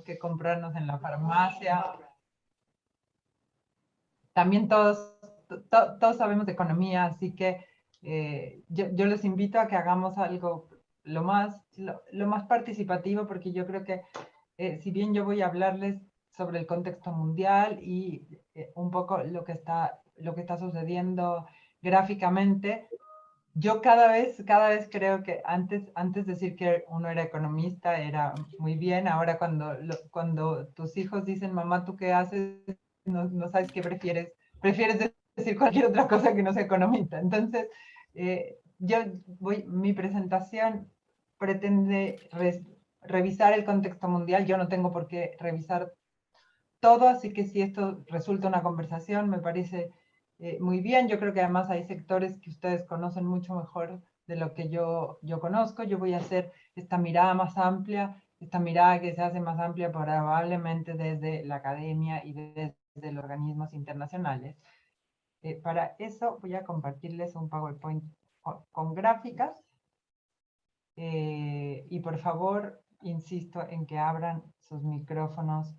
que comprarnos en la farmacia. También todos sabemos de economía, así que yo les invito a que hagamos algo lo más participativo, porque yo creo que si bien yo voy a hablarles sobre el contexto mundial y un poco lo que está sucediendo gráficamente, yo cada vez creo que antes decir que uno era economista era muy bien. Ahora cuando tus hijos dicen, mamá, ¿tú qué haces? No sabes qué prefieres decir cualquier otra cosa que no sea economista. Entonces, mi presentación pretende revisar el contexto mundial. Yo no tengo por qué revisar todo, así que si esto resulta una conversación, me parece muy bien. Yo creo que además hay sectores que ustedes conocen mucho mejor de lo que yo conozco. Yo voy a hacer esta mirada más amplia, esta mirada que se hace más amplia probablemente desde la academia y desde los organismos internacionales. Para eso voy a compartirles un PowerPoint con gráficas. Y por favor, insisto en que abran sus micrófonos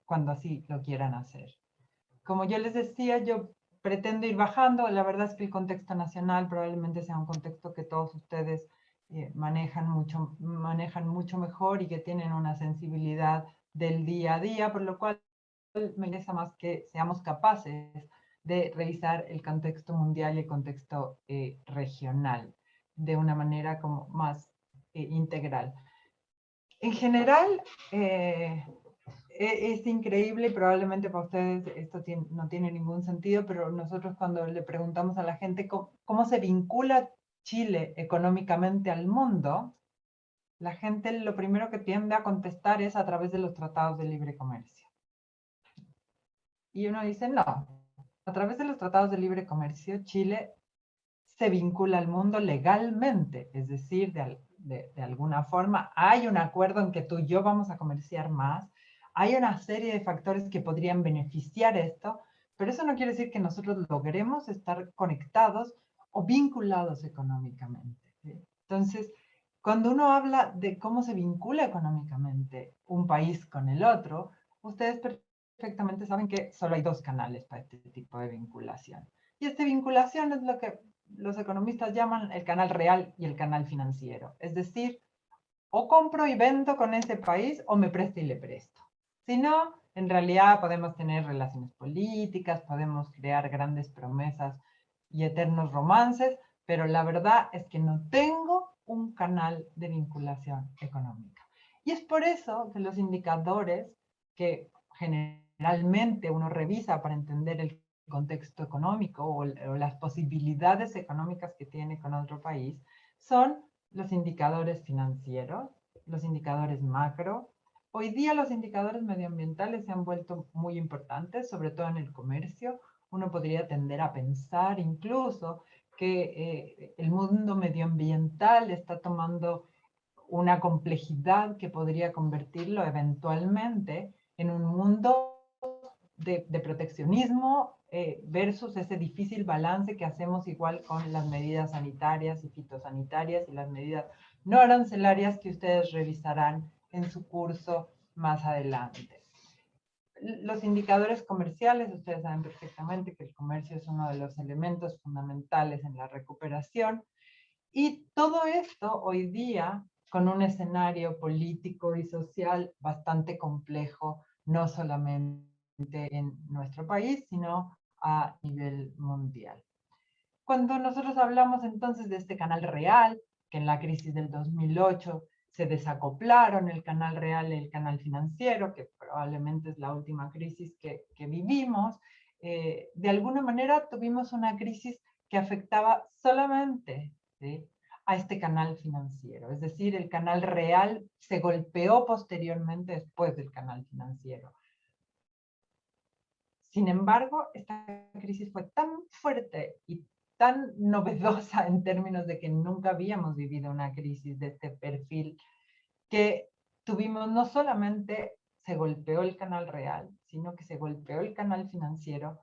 cuando así lo quieran hacer. Como yo les decía, yo pretendo ir bajando. La verdad es que el contexto nacional probablemente sea un contexto que todos ustedes manejan mucho mejor y que tienen una sensibilidad del día a día, por lo cual me interesa más que seamos capaces de revisar el contexto mundial y el contexto regional de una manera como más integral. En general, es increíble y probablemente para ustedes esto no tiene ningún sentido, pero nosotros cuando le preguntamos a la gente cómo se vincula Chile económicamente al mundo, la gente lo primero que tiende a contestar es a través de los tratados de libre comercio. Y uno dice, no, a través de los tratados de libre comercio, Chile se vincula al mundo legalmente, es decir, de alguna forma hay un acuerdo en que tú y yo vamos a comerciar más, hay una serie de factores que podrían beneficiar esto, pero eso no quiere decir que nosotros logremos estar conectados o vinculados económicamente, ¿sí? Entonces, cuando uno habla de cómo se vincula económicamente un país con el otro, ustedes perfectamente saben que solo hay dos canales para este tipo de vinculación. Y esta vinculación es lo que los economistas llaman el canal real y el canal financiero. Es decir, o compro y vendo con ese país o me presto y le presto. Si no, en realidad podemos tener relaciones políticas, podemos crear grandes promesas y eternos romances, pero la verdad es que no tengo un canal de vinculación económica. Y es por eso que los indicadores que generalmente uno revisa para entender el contexto económico o las posibilidades económicas que tiene con otro país son los indicadores financieros, los indicadores macro. Hoy día los indicadores medioambientales se han vuelto muy importantes, sobre todo en el comercio. Uno podría tender a pensar incluso que el mundo medioambiental está tomando una complejidad que podría convertirlo eventualmente en un mundo de proteccionismo versus ese difícil balance que hacemos igual con las medidas sanitarias y fitosanitarias y las medidas no arancelarias que ustedes revisarán en su curso más adelante. Los indicadores comerciales, ustedes saben perfectamente que el comercio es uno de los elementos fundamentales en la recuperación. Y todo esto hoy día con un escenario político y social bastante complejo, no solamente en nuestro país, sino a nivel mundial. Cuando nosotros hablamos entonces de este canal real, que en la crisis del 2008 se desacoplaron el canal real y el canal financiero, que probablemente es la última crisis que vivimos, de alguna manera tuvimos una crisis que afectaba solamente, ¿sí?, a este canal financiero. Es decir, el canal real se golpeó posteriormente después del canal financiero. Sin embargo, esta crisis fue tan fuerte y tan novedosa en términos de que nunca habíamos vivido una crisis de este perfil, que tuvimos no solamente se golpeó el canal real, sino que se golpeó el canal financiero.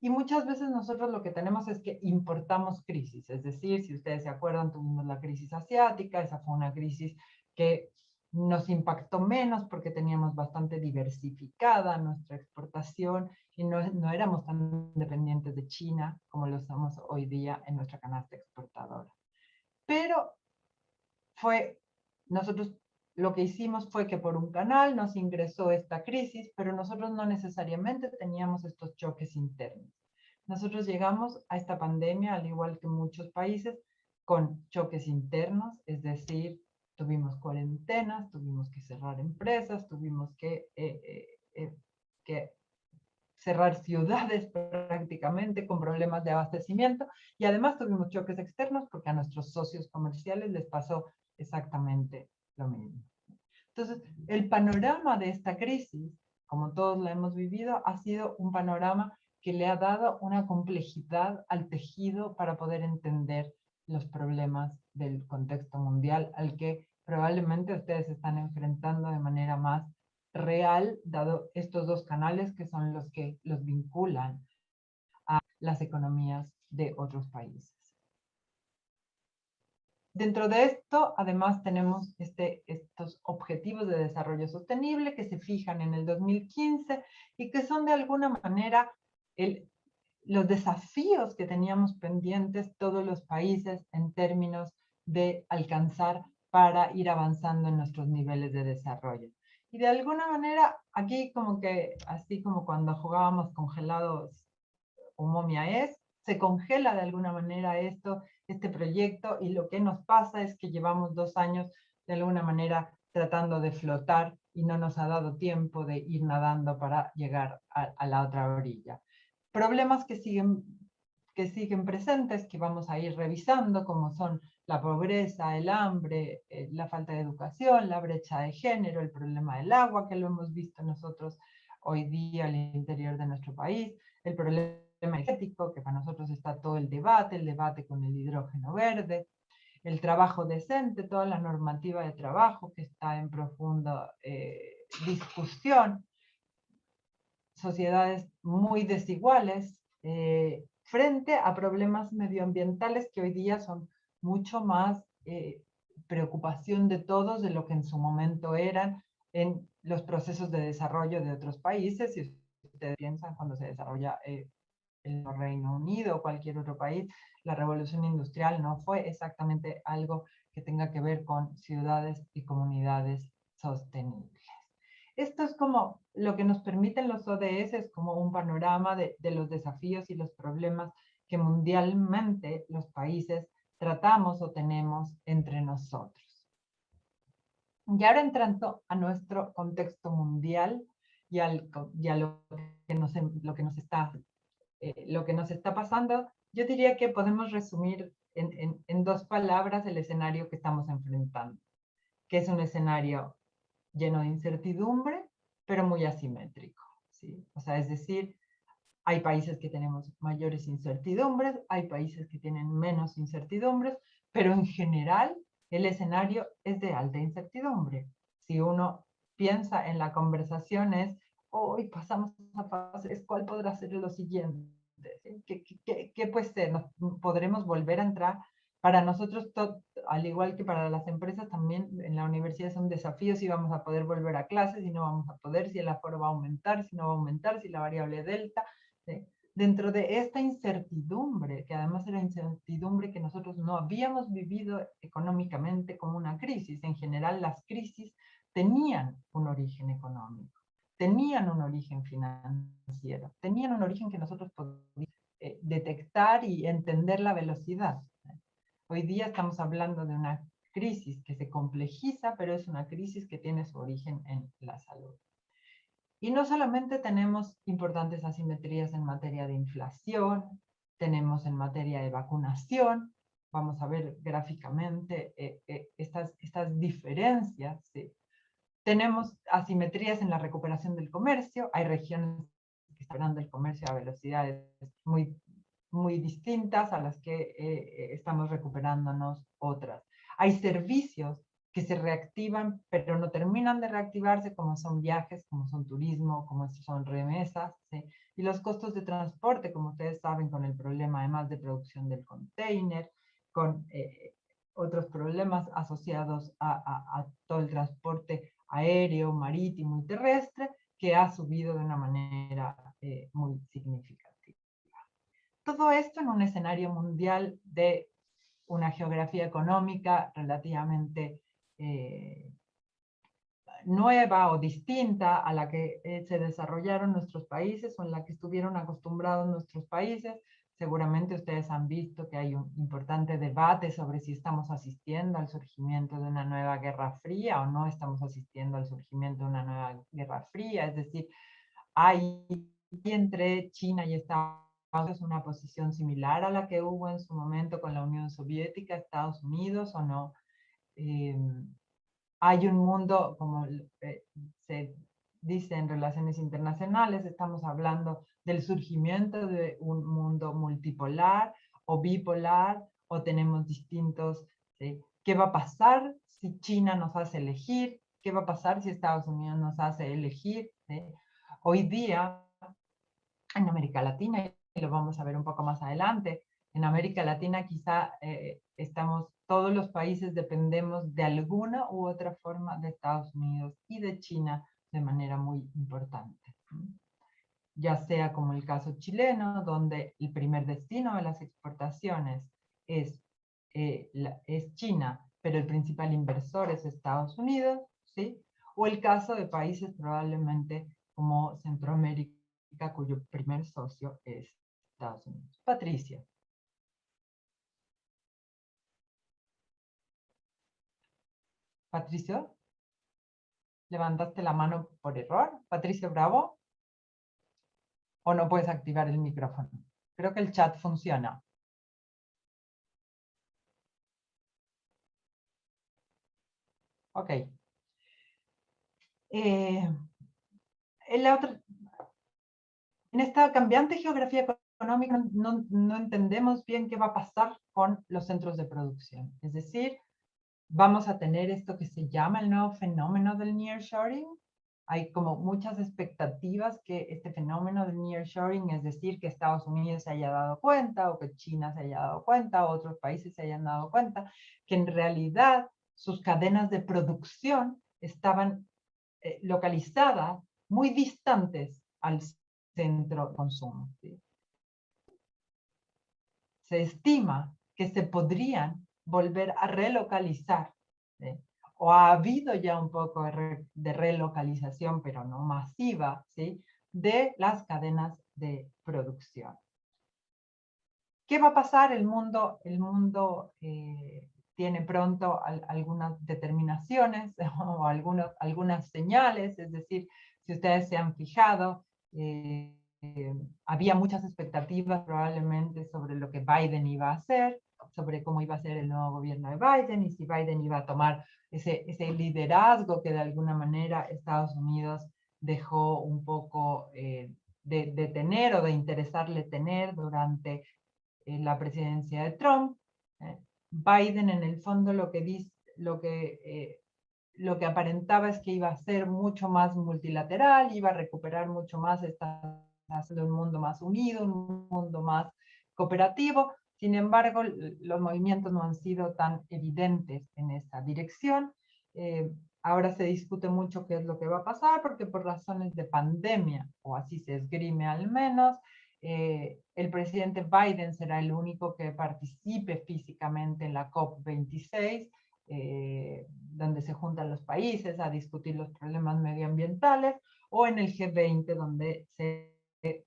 Y muchas veces nosotros lo que tenemos es que importamos crisis. Es decir, si ustedes se acuerdan, tuvimos la crisis asiática, esa fue una crisis que nos impactó menos porque teníamos bastante diversificada nuestra exportación y no éramos tan dependientes de China como lo somos hoy día en nuestra canasta exportadora. Pero nosotros lo que hicimos fue que por un canal nos ingresó esta crisis, pero nosotros no necesariamente teníamos estos choques internos. Nosotros llegamos a esta pandemia, al igual que muchos países, con choques internos, es decir, tuvimos cuarentenas, tuvimos que cerrar empresas, tuvimos que cerrar ciudades prácticamente con problemas de abastecimiento y además tuvimos choques externos porque a nuestros socios comerciales les pasó exactamente lo mismo. Entonces, el panorama de esta crisis, como todos la hemos vivido, ha sido un panorama que le ha dado una complejidad al tejido para poder entender los problemas del contexto mundial al que probablemente ustedes se están enfrentando de manera más real, dado estos dos canales que son los que los vinculan a las economías de otros países. Dentro de esto, además, tenemos estos objetivos de desarrollo sostenible que se fijan en el 2015 y que son de alguna manera los desafíos que teníamos pendientes todos los países en términos de alcanzar para ir avanzando en nuestros niveles de desarrollo. Y de alguna manera, aquí como que, así como cuando jugábamos congelados o momia es, se congela de alguna manera este proyecto y lo que nos pasa es que llevamos 2 años de alguna manera tratando de flotar y no nos ha dado tiempo de ir nadando para llegar a la otra orilla. Problemas que siguen presentes, que vamos a ir revisando, como son la pobreza, el hambre, la falta de educación, la brecha de género, el problema del agua, que lo hemos visto nosotros hoy día al interior de nuestro país, el problema energético, que para nosotros está todo el debate con el hidrógeno verde, el trabajo decente, toda la normativa de trabajo que está en profunda discusión, sociedades muy desiguales frente a problemas medioambientales que hoy día son mucho más preocupación de todos de lo que en su momento eran en los procesos de desarrollo de otros países. Si ustedes piensan cuando se desarrolla el Reino Unido o cualquier otro país, la revolución industrial no fue exactamente algo que tenga que ver con ciudades y comunidades sostenibles. Esto es como lo que nos permiten los ODS, es como un panorama de los desafíos y los problemas que mundialmente los países tratamos o tenemos entre nosotros. Y ahora entrando a nuestro contexto mundial y a lo que nos está pasando, yo diría que podemos resumir en 2 palabras el escenario que estamos enfrentando, que es un escenario lleno de incertidumbre, pero muy asimétrico, ¿sí? O sea, es decir, hay países que tenemos mayores incertidumbres, hay países que tienen menos incertidumbres, pero en general el escenario es de alta incertidumbre. Si uno piensa en la conversación es, hoy pasamos a fases, ¿cuál podrá ser lo siguiente? ¿Qué puede ser? ¿Podremos volver a entrar? Para nosotros, al igual que para las empresas, también en la universidad son desafíos si vamos a poder volver a clases, si no vamos a poder, si el aforo va a aumentar, si no va a aumentar, si la variable delta. ¿Sí? Dentro de esta incertidumbre, que además era incertidumbre que nosotros no habíamos vivido económicamente como una crisis, en general las crisis tenían un origen económico, tenían un origen financiero, tenían un origen que nosotros podíamos detectar y entender la velocidad. Hoy día estamos hablando de una crisis que se complejiza, pero es una crisis que tiene su origen en la salud. Y no solamente tenemos importantes asimetrías en materia de inflación, tenemos en materia de vacunación, vamos a ver gráficamente estas diferencias. ¿Sí? Tenemos asimetrías en la recuperación del comercio, hay regiones que están dando el comercio a velocidades muy distintas a las que estamos recuperándonos otras. Hay servicios que se reactivan, pero no terminan de reactivarse, como son viajes, como son turismo, como son remesas, ¿sí? Y los costos de transporte, como ustedes saben, con el problema además de producción del container, con otros problemas asociados a todo el transporte aéreo, marítimo y terrestre, que ha subido de una manera muy significativa. Todo esto en un escenario mundial de una geografía económica relativamente nueva o distinta a la que se desarrollaron nuestros países o en la que estuvieron acostumbrados nuestros países. Seguramente ustedes han visto que hay un importante debate sobre si estamos asistiendo al surgimiento de una nueva guerra fría o no estamos asistiendo al surgimiento de una nueva guerra fría. Es decir, hay entre China y Estados Unidos una posición similar a la que hubo en su momento con la Unión Soviética, Estados Unidos o no. Hay un mundo, como se dice en relaciones internacionales, estamos hablando del surgimiento de un mundo multipolar o bipolar, o tenemos distintos, ¿sí? ¿Qué va a pasar si China nos hace elegir? ¿Qué va a pasar si Estados Unidos nos hace elegir? ¿Sí? Hoy día, en América Latina, y lo vamos a ver un poco más adelante, en América Latina quizá estamos, todos los países dependemos de alguna u otra forma de Estados Unidos y de China de manera muy importante. Ya sea como el caso chileno, donde el primer destino de las exportaciones es, es China, pero el principal inversor es Estados Unidos, ¿sí? O el caso de países probablemente como Centroamérica, cuyo primer socio es Estados Unidos. Patricia. Patricio, ¿levantaste la mano por error? Patricio Bravo, ¿o no puedes activar el micrófono? Creo que el chat funciona. Ok. En, la otra, en esta cambiante geografía económica no entendemos bien qué va a pasar con los centros de producción. Es decir, vamos a tener esto que se llama el nuevo fenómeno del nearshoring. Hay como muchas expectativas que este fenómeno del nearshoring, es decir, que Estados Unidos se haya dado cuenta o que China se haya dado cuenta o otros países se hayan dado cuenta, que en realidad sus cadenas de producción estaban localizadas muy distantes al centro de consumo. ¿Sí? Se estima que se podrían volver a relocalizar, ¿sí? O ha habido ya un poco de relocalización, pero no masiva, ¿sí? De las cadenas de producción. ¿Qué va a pasar? El mundo tiene pronto algunas determinaciones o algunas señales, es decir, si ustedes se han fijado, había muchas expectativas probablemente sobre lo que Biden iba a hacer, sobre cómo iba a ser el nuevo gobierno de Biden y si Biden iba a tomar ese liderazgo que de alguna manera Estados Unidos dejó un poco de tener o de interesarle tener durante la presidencia de Trump. Biden en el fondo lo que aparentaba es que iba a ser mucho más multilateral, iba a recuperar mucho más de un mundo más unido, un mundo más cooperativo. Sin embargo, los movimientos no han sido tan evidentes en esa dirección. Ahora se discute mucho qué es lo que va a pasar, porque por razones de pandemia, o así se esgrime al menos, el presidente Biden será el único que participe físicamente en la COP26, donde se juntan los países a discutir los problemas medioambientales, o en el G20, donde se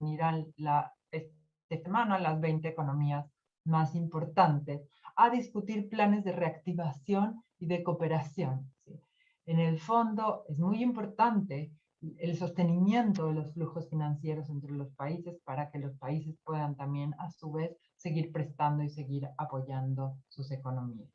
unirán esta semana las 20 economías más importantes a discutir planes de reactivación y de cooperación. ¿Sí? En el fondo, es muy importante el sostenimiento de los flujos financieros entre los países para que los países puedan también, a su vez, seguir prestando y seguir apoyando sus economías.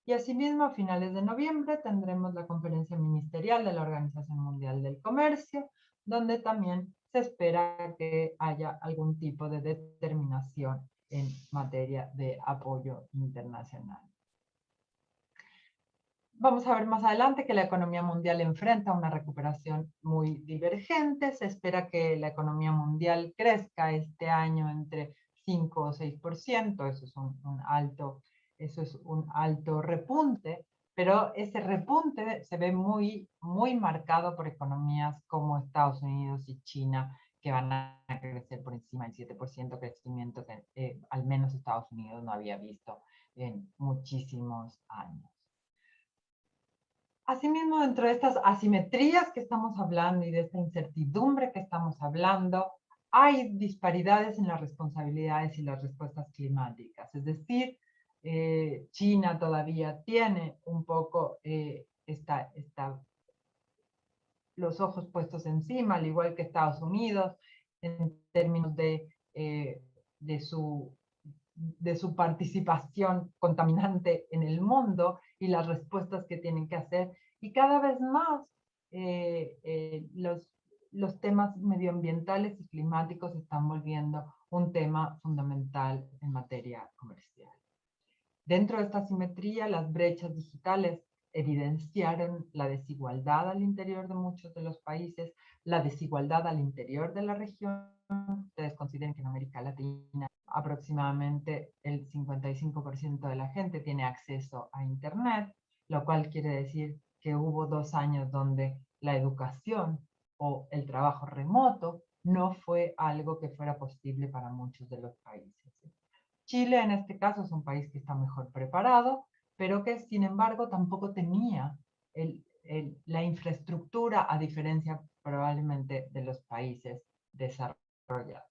Y asimismo, a finales de noviembre tendremos la conferencia ministerial de la Organización Mundial del Comercio, donde también se espera que haya algún tipo de determinación en materia de apoyo internacional. Vamos a ver más adelante que la economía mundial enfrenta una recuperación muy divergente. Se espera que la economía mundial crezca este año entre 5 o 6%. Eso es un alto eso es un alto repunte, pero ese repunte se ve muy, muy marcado por economías como Estados Unidos y China, que van a crecer por encima del 7% crecimiento que al menos Estados Unidos no había visto en muchísimos años. Asimismo, dentro de estas asimetrías que estamos hablando y de esta incertidumbre que estamos hablando, hay disparidades en las responsabilidades y las respuestas climáticas. Es decir, China todavía tiene un poco los ojos puestos encima, al igual que Estados Unidos, en términos de su de su participación contaminante en el mundo y las respuestas que tienen que hacer. Y cada vez más los temas medioambientales y climáticos están volviendo un tema fundamental en materia comercial. Dentro de esta simetría, las brechas digitales evidenciaron la desigualdad al interior de muchos de los países, la desigualdad al interior de la región. Ustedes consideren que en América Latina aproximadamente el 55% de la gente tiene acceso a Internet, lo cual quiere decir que hubo 2 años donde la educación o el trabajo remoto no fue algo que fuera posible para muchos de los países. Chile en este caso es un país que está mejor preparado, pero que sin embargo tampoco tenía la infraestructura a diferencia probablemente de los países desarrollados.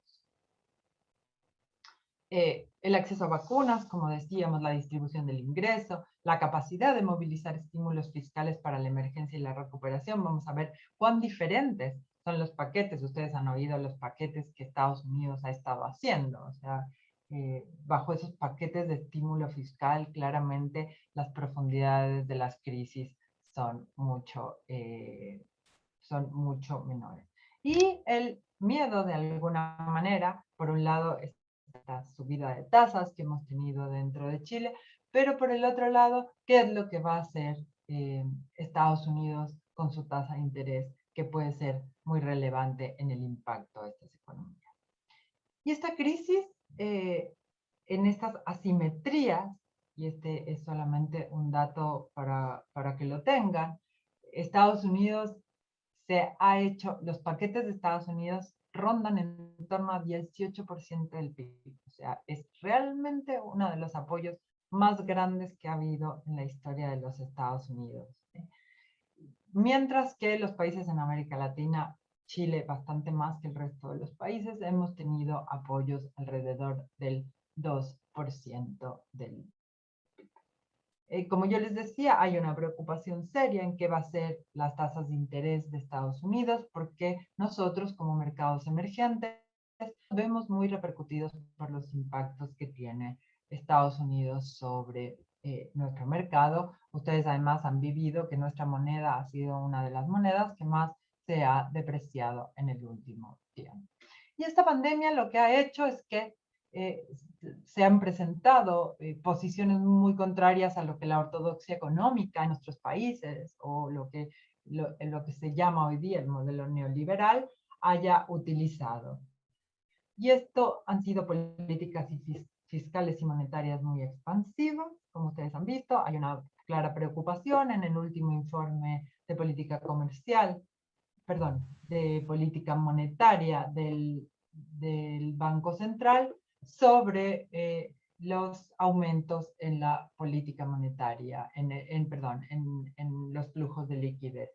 El acceso a vacunas, como decíamos, la distribución del ingreso, la capacidad de movilizar estímulos fiscales para la emergencia y la recuperación. Vamos a ver cuán diferentes son los paquetes. Ustedes han oído los paquetes que Estados Unidos ha estado haciendo. O sea, bajo esos paquetes de estímulo fiscal, claramente las profundidades de las crisis son mucho menores. Y el miedo, de alguna manera, por un lado, esta subida de tasas que hemos tenido dentro de Chile, pero por el otro lado, ¿qué es lo que va a hacer Estados Unidos con su tasa de interés, que puede ser muy relevante en el impacto de estas economías? Y esta crisis, en estas asimetrías, y este es solamente un dato para que lo tengan, Estados Unidos los paquetes de Estados Unidos rondan en torno a 18% del PIB. O sea, es realmente uno de los apoyos más grandes que ha habido en la historia de los Estados Unidos. Mientras que los países en América Latina, Chile bastante más que el resto de los países, hemos tenido apoyos alrededor del 2% del como yo les decía, hay una preocupación seria en qué va a ser las tasas de interés de Estados Unidos, porque nosotros como mercados emergentes vemos muy repercutidos por los impactos que tiene Estados Unidos sobre nuestro mercado. Ustedes además han vivido que nuestra moneda ha sido una de las monedas que más se ha depreciado en el último tiempo. Y esta pandemia lo que ha hecho es que eh, se han presentado posiciones muy contrarias a lo que la ortodoxia económica en nuestros países o lo que se llama hoy día el modelo neoliberal haya utilizado. Y esto han sido políticas fiscales y monetarias muy expansivas, como ustedes han visto. Hay una clara preocupación en el último informe de política comercial, perdón, de política monetaria del Banco Central sobre los aumentos en la política monetaria, en los flujos de liquidez.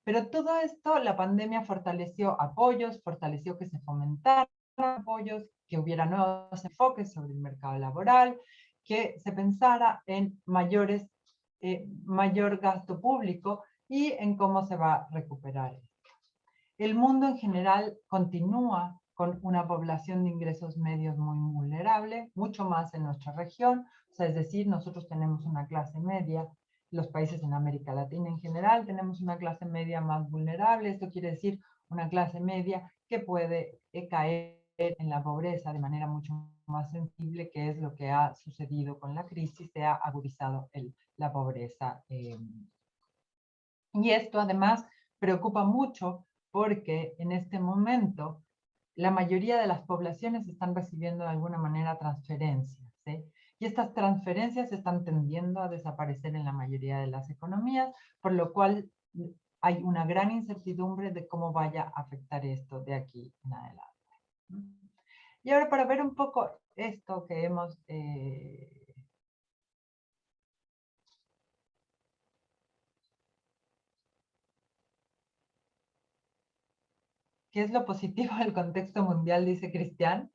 Pero todo esto, la pandemia fortaleció apoyos, fortaleció que se fomentaran apoyos, que hubiera nuevos enfoques sobre el mercado laboral, que se pensara en mayor gasto público y en cómo se va a recuperar. El mundo en general continúa con una población de ingresos medios muy vulnerable, mucho más en nuestra región, o sea, es decir, nosotros tenemos una clase media, los países en América Latina en general tenemos una clase media más vulnerable, esto quiere decir una clase media que puede caer en la pobreza de manera mucho más sensible, que es lo que ha sucedido con la crisis, se ha agudizado la pobreza. Y esto además preocupa mucho porque en este momento la mayoría de las poblaciones están recibiendo de alguna manera transferencias, ¿sí? y estas transferencias están tendiendo a desaparecer en la mayoría de las economías, por lo cual hay una gran incertidumbre de cómo vaya a afectar esto de aquí en adelante. Y ahora para ver un poco esto que hemos... ¿qué es lo positivo del contexto mundial? Dice Cristian.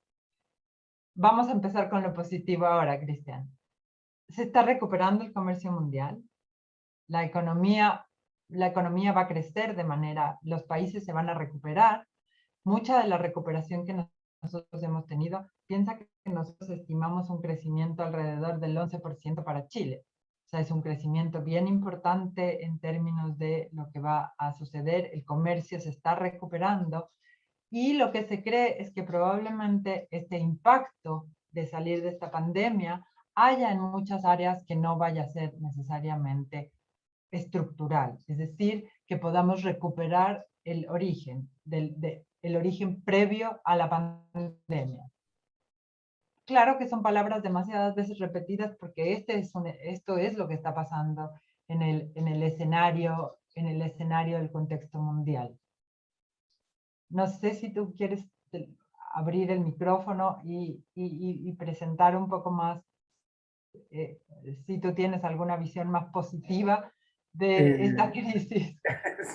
Vamos a empezar con lo positivo ahora, Cristian. Se está recuperando el comercio mundial. La economía va a crecer de manera, los países se van a recuperar. Mucha de la recuperación que nosotros hemos tenido, piensa que nosotros estimamos un crecimiento alrededor del 11% para Chile. O sea, es un crecimiento bien importante en términos de lo que va a suceder. El comercio se está recuperando y lo que se cree es que probablemente este impacto de salir de esta pandemia haya en muchas áreas que no vaya a ser necesariamente estructural, es decir, que podamos recuperar el origen, el origen previo a la pandemia. Claro que son palabras demasiadas veces repetidas porque esto es lo que está pasando en el escenario del contexto mundial. No sé si tú quieres abrir el micrófono y presentar un poco más, si tú tienes alguna visión más positiva de esta crisis.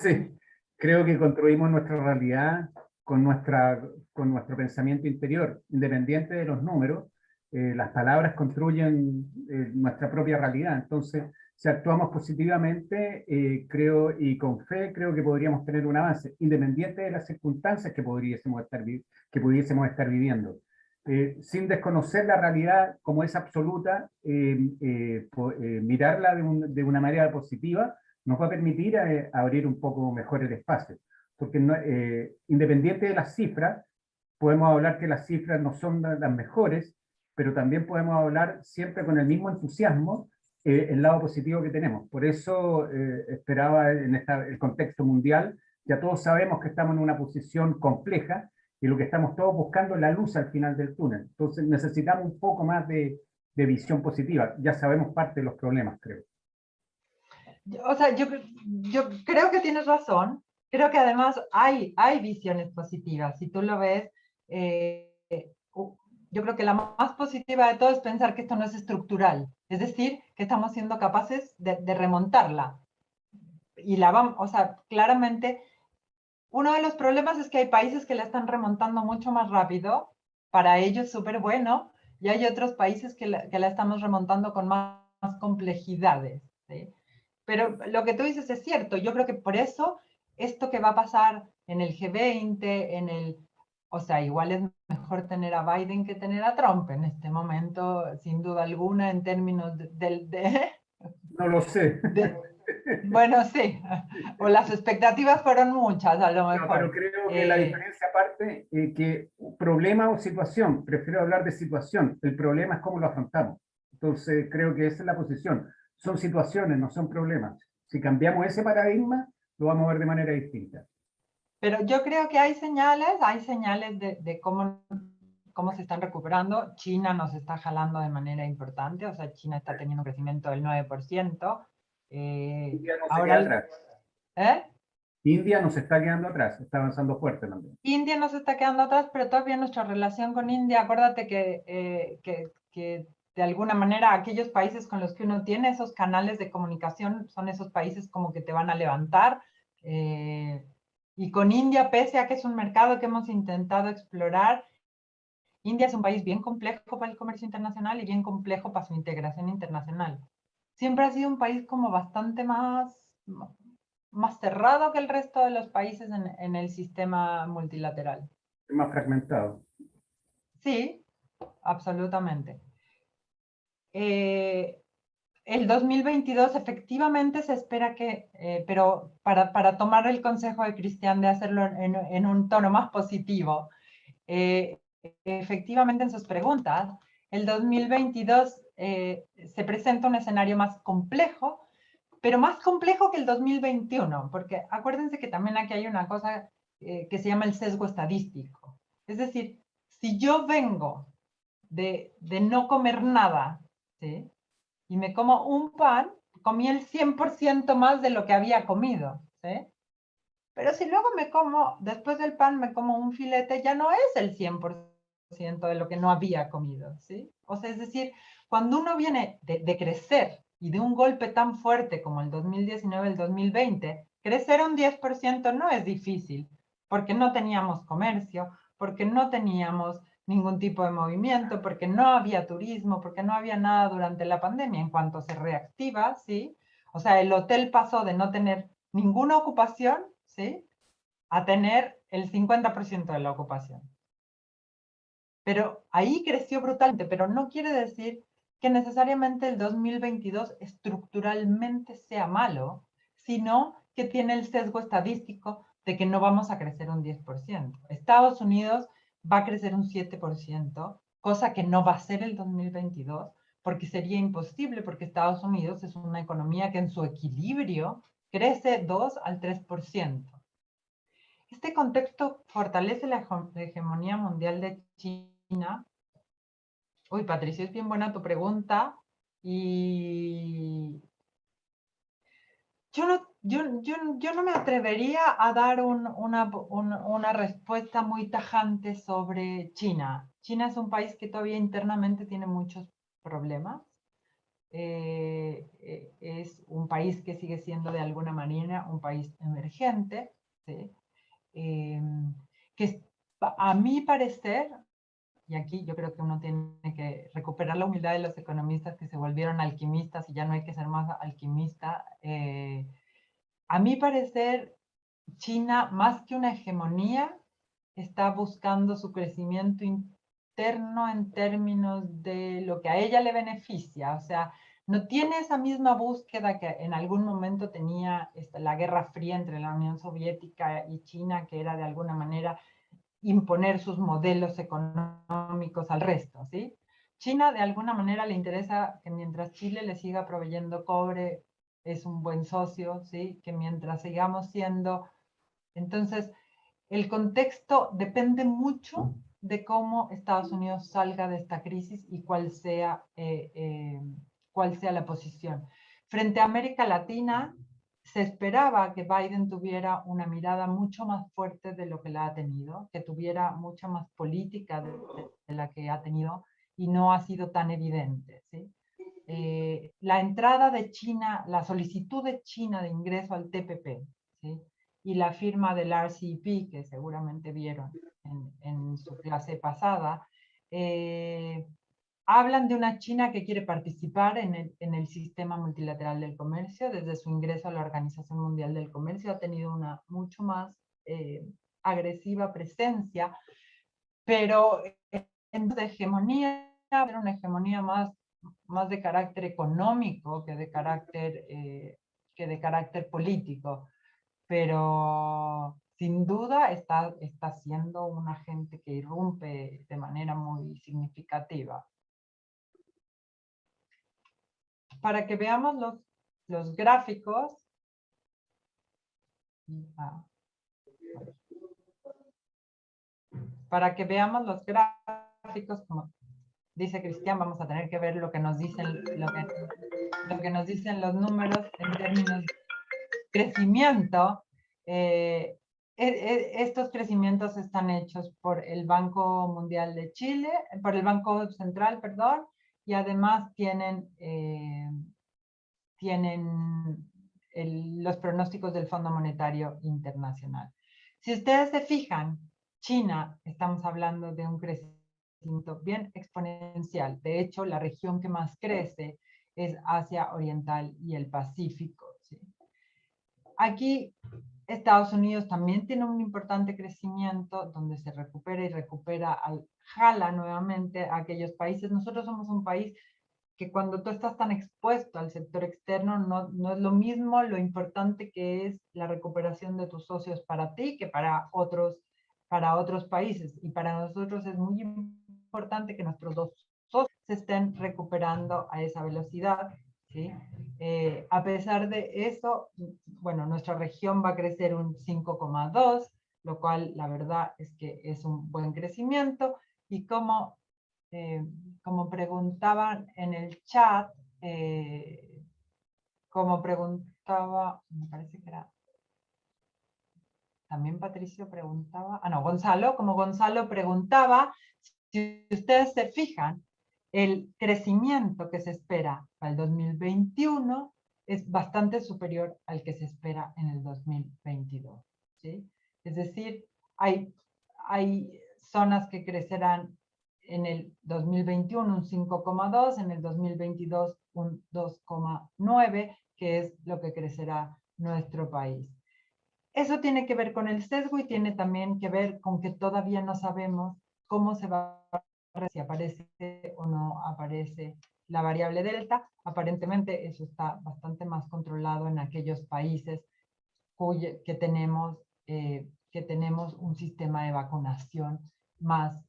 Sí, creo que construimos nuestra realidad con nuestro pensamiento interior, independiente de los números. Las palabras construyen nuestra propia realidad. Entonces, si actuamos positivamente, creo, y con fe, creo que podríamos tener un avance, independiente de las circunstancias que pudiésemos estar viviendo. Sin desconocer la realidad como es absoluta, mirarla de una manera positiva nos va a permitir abrir un poco mejor el espacio. Porque no, independiente de las cifras, podemos hablar que las cifras no son las mejores, pero también podemos hablar siempre con el mismo entusiasmo el lado positivo que tenemos. Por eso esperaba en el contexto mundial, ya todos sabemos que estamos en una posición compleja y lo que estamos todos buscando es la luz al final del túnel. Entonces necesitamos un poco más de visión positiva. Ya sabemos parte de los problemas, creo. O sea, yo creo que tienes razón. Creo que además hay visiones positivas. Si tú lo ves, yo creo que la más positiva de todo es pensar que esto no es estructural. Es decir, que estamos siendo capaces de remontarla. Y la vamos, o sea, claramente, uno de los problemas es que hay países que la están remontando mucho más rápido. Para ellos súper bueno. Y hay otros países que la estamos remontando con más complejidades. ¿Sí? Pero lo que tú dices es cierto. Yo creo que por eso esto que va a pasar en el G20, o sea, igual es mejor tener a Biden que tener a Trump en este momento, sin duda alguna, en términos No lo sé. bueno, sí, o las expectativas fueron muchas a lo No, pero mejor. creo que la diferencia aparte, que problema o situación, prefiero hablar de situación, el problema es cómo lo afrontamos. Entonces creo que esa es la posición. Son situaciones, no son problemas. Si cambiamos ese paradigma, lo vamos a ver de manera distinta. Pero yo creo que hay señales de cómo se están recuperando. China nos está jalando de manera importante, o sea, China está teniendo un crecimiento del 9%. India no se queda Ahora, atrás. ¿eh? India nos está quedando atrás, está avanzando fuerte también. India nos está quedando atrás, pero todavía nuestra relación con India, acuérdate que de alguna manera aquellos países con los que uno tiene esos canales de comunicación son esos países como que te van a levantar. Y con India, pese a que es un mercado que hemos intentado explorar, India es un país bien complejo para el comercio internacional y bien complejo para su integración internacional. Siempre ha sido un país como bastante más cerrado que el resto de los países en el sistema multilateral. Es más fragmentado. Sí, absolutamente. El 2022 efectivamente se espera pero para tomar el consejo de Cristian de hacerlo en un tono más positivo, efectivamente en sus preguntas, el 2022 se presenta un escenario más complejo, pero más complejo que el 2021, porque acuérdense que también aquí hay una cosa que se llama el sesgo estadístico. Es decir, si yo vengo de no comer nada ¿sí? Y me como un pan, comí el 100% más de lo que había comido, ¿sí? Pero si luego me como, después del pan me como un filete, ya no es el 100% de lo que no había comido, ¿sí? O sea, es decir, cuando uno viene de crecer y de un golpe tan fuerte como el 2019, el 2020, crecer un 10% no es difícil, porque no teníamos comercio, porque no teníamos ningún tipo de movimiento, porque no había turismo, porque no había nada durante la pandemia. En cuanto se reactiva, ¿sí? O sea, el hotel pasó de no tener ninguna ocupación, ¿sí? A tener el 50% de la ocupación. Pero ahí creció brutalmente, pero no quiere decir que necesariamente el 2022 estructuralmente sea malo, sino que tiene el sesgo estadístico de que no vamos a crecer un 10%. Estados Unidos va a crecer un 7%, cosa que no va a ser el 2022, porque sería imposible, porque Estados Unidos es una economía que en su equilibrio crece 2 al 3%. Este contexto fortalece la hegemonía mundial de China. Uy, Patricia, es bien buena tu pregunta. Y yo no me atrevería a dar una respuesta muy tajante sobre China. China es un país que todavía internamente tiene muchos problemas. Es un país que sigue siendo de alguna manera un país emergente, ¿sí? eh, que a mi parecer, y aquí yo creo que uno tiene que recuperar la humildad de los economistas que se volvieron alquimistas y ya no hay que ser más alquimista, a mi parecer, China, más que una hegemonía, está buscando su crecimiento interno en términos de lo que a ella le beneficia. O sea, no tiene esa misma búsqueda que en algún momento tenía la Guerra Fría entre la Unión Soviética y China, que era de alguna manera imponer sus modelos económicos al resto, ¿sí? China de alguna manera le interesa que mientras Chile le siga proveyendo cobre, es un buen socio, ¿sí? Que mientras sigamos siendo... Entonces, el contexto depende mucho de cómo Estados Unidos salga de esta crisis y cuál sea la posición. Frente a América Latina, se esperaba que Biden tuviera una mirada mucho más fuerte de lo que la ha tenido, que tuviera mucha más política de la que ha tenido y no ha sido tan evidente, ¿sí? La entrada de China, la solicitud de China de ingreso al TPP, ¿sí? Y la firma del RCEP, que seguramente vieron en su clase pasada, hablan de una China que quiere participar en el sistema multilateral del comercio. Desde su ingreso a la Organización Mundial del Comercio ha tenido una mucho más agresiva presencia, pero en de hegemonía, era una hegemonía más de carácter económico que de carácter político, pero sin duda está siendo un agente que irrumpe de manera muy significativa. Para que veamos los gráficos, para que veamos los gráficos, como dice Cristian, vamos a tener que ver lo que nos dicen, lo que nos dicen los números en términos de crecimiento. Estos crecimientos están hechos por el Banco Mundial de Chile, por el Banco Central, perdón, y además tienen los pronósticos del Fondo Monetario Internacional. Si ustedes se fijan, China, estamos hablando de un crecimiento bien exponencial. De hecho, la región que más crece es Asia Oriental y el Pacífico, ¿sí? Aquí Estados Unidos también tiene un importante crecimiento donde se recupera y recupera, jala nuevamente a aquellos países. Nosotros somos un país que cuando tú estás tan expuesto al sector externo, no es lo mismo lo importante que es la recuperación de tus socios para ti que para otros países. Y para nosotros es muy importante que nuestros dos socios se estén recuperando a esa velocidad, ¿sí? A pesar de eso, bueno, nuestra región va a crecer un 5,2, lo cual la verdad es que es un buen crecimiento. Y como como preguntaban en el chat, como preguntaba, me parece que era, también Patricio preguntaba, no, Gonzalo, como Gonzalo preguntaba, si ustedes se fijan, el crecimiento que se espera para el 2021 es bastante superior al que se espera en el 2022, ¿sí? Es decir, hay zonas que crecerán en el 2021 un 5,2, en el 2022 un 2,9, que es lo que crecerá nuestro país. Eso tiene que ver con el sesgo y tiene también que ver con que todavía no sabemos cómo se va a si aparece o no aparece la variable delta. Aparentemente eso está bastante más controlado en aquellos países que tenemos un sistema de vacunación más,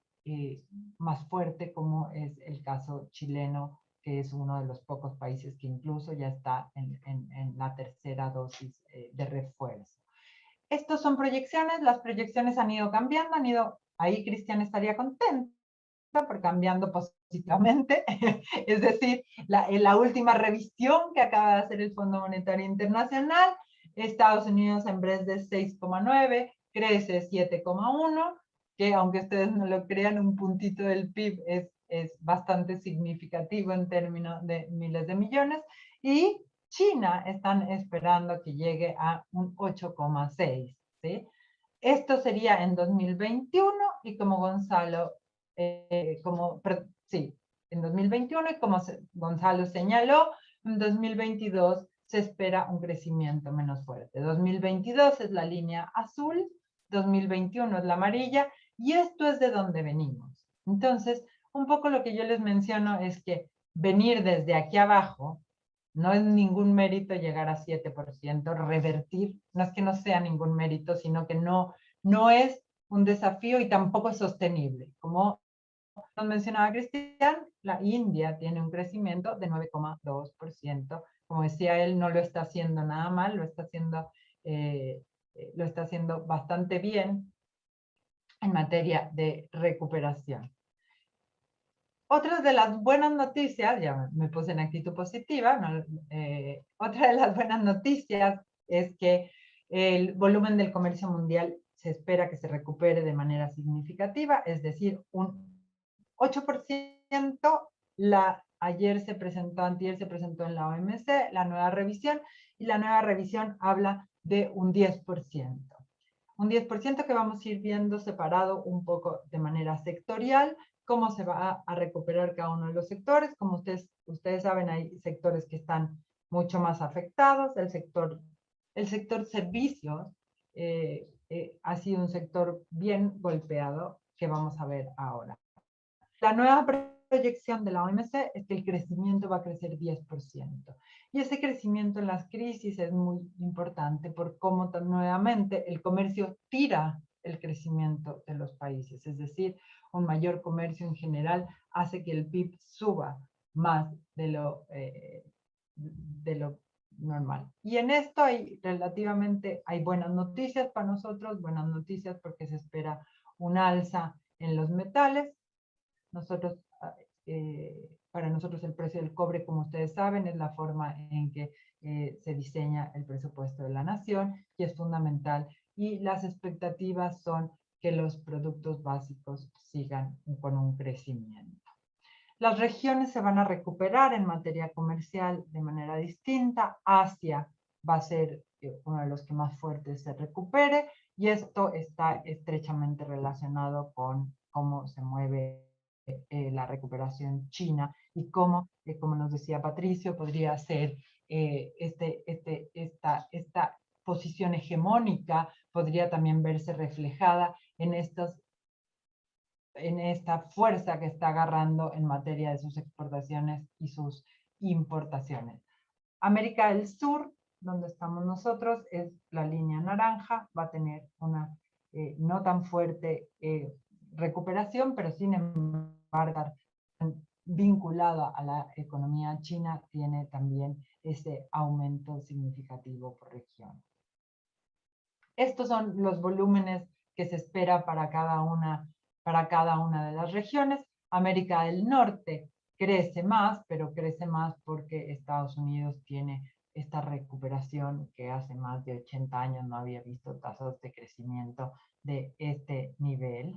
más fuerte, como es el caso chileno, que es uno de los pocos países que incluso ya está en la tercera dosis de refuerzo. Estos son proyecciones, las proyecciones han ido cambiando, ahí Cristian estaría contento, por cambiando positivamente, es decir, la última revisión que acaba de hacer el Fondo Monetario Internacional, Estados Unidos en vez de 6,9, crece 7,1, que aunque ustedes no lo crean, un puntito del PIB es bastante significativo en términos de miles de millones, y China están esperando que llegue a un 8,6, ¿sí? Esto sería en 2021 y como Gonzalo, sí, en 2021 y como Gonzalo señaló, en 2022 se espera un crecimiento menos fuerte. 2022 es la línea azul, 2021 es la amarilla y esto es de donde venimos. Entonces, un poco lo que yo les menciono es que venir desde aquí abajo no es ningún mérito llegar a 7%, revertir, no es que no sea ningún mérito, sino que no es un desafío y tampoco es sostenible. Como nos mencionaba Cristian, la India tiene un crecimiento de 9,2%. Como decía él, no lo está haciendo nada mal, lo está haciendo bastante bien en materia de recuperación. Otra de las buenas noticias, ya me puse en actitud positiva, ¿no? Otra de las buenas noticias es que el volumen del comercio mundial se espera que se recupere de manera significativa, es decir, un 8%. Antier se presentó en la OMC la nueva revisión, y la nueva revisión habla de un 10%. Un 10% que vamos a ir viendo separado un poco de manera sectorial, cómo se va a recuperar cada uno de los sectores. Como ustedes saben, hay sectores que están mucho más afectados. El sector servicios ha sido un sector bien golpeado, que vamos a ver ahora. La nueva proyección de la OMC es que el crecimiento va a crecer 10%. Y ese crecimiento en las crisis es muy importante por cómo nuevamente el comercio tira el crecimiento de los países. Es decir, un mayor comercio en general hace que el PIB suba más de lo normal. Y en esto hay buenas noticias para nosotros, buenas noticias porque se espera un alza en los metales. Para nosotros el precio del cobre, como ustedes saben, es la forma en que se diseña el presupuesto de la nación y es fundamental. Y las expectativas son que los productos básicos sigan con un crecimiento. Las regiones se van a recuperar en materia comercial de manera distinta. Asia va a ser uno de los que más fuertes se recupere, y esto está estrechamente relacionado con cómo se mueve la recuperación china y cómo, como nos decía Patricio, podría ser esta posición hegemónica podría también verse reflejada en esta fuerza que está agarrando en materia de sus exportaciones y sus importaciones. América del Sur, donde estamos nosotros, es la línea naranja, va a tener una no tan fuerte recuperación, pero sin embargo, vinculada a la economía china, tiene también ese aumento significativo por región. Estos son los volúmenes que se espera para cada una de las regiones. América del Norte crece más, pero crece más porque Estados Unidos tiene esta recuperación que hace más de 80 años no había visto tasas de crecimiento de este nivel.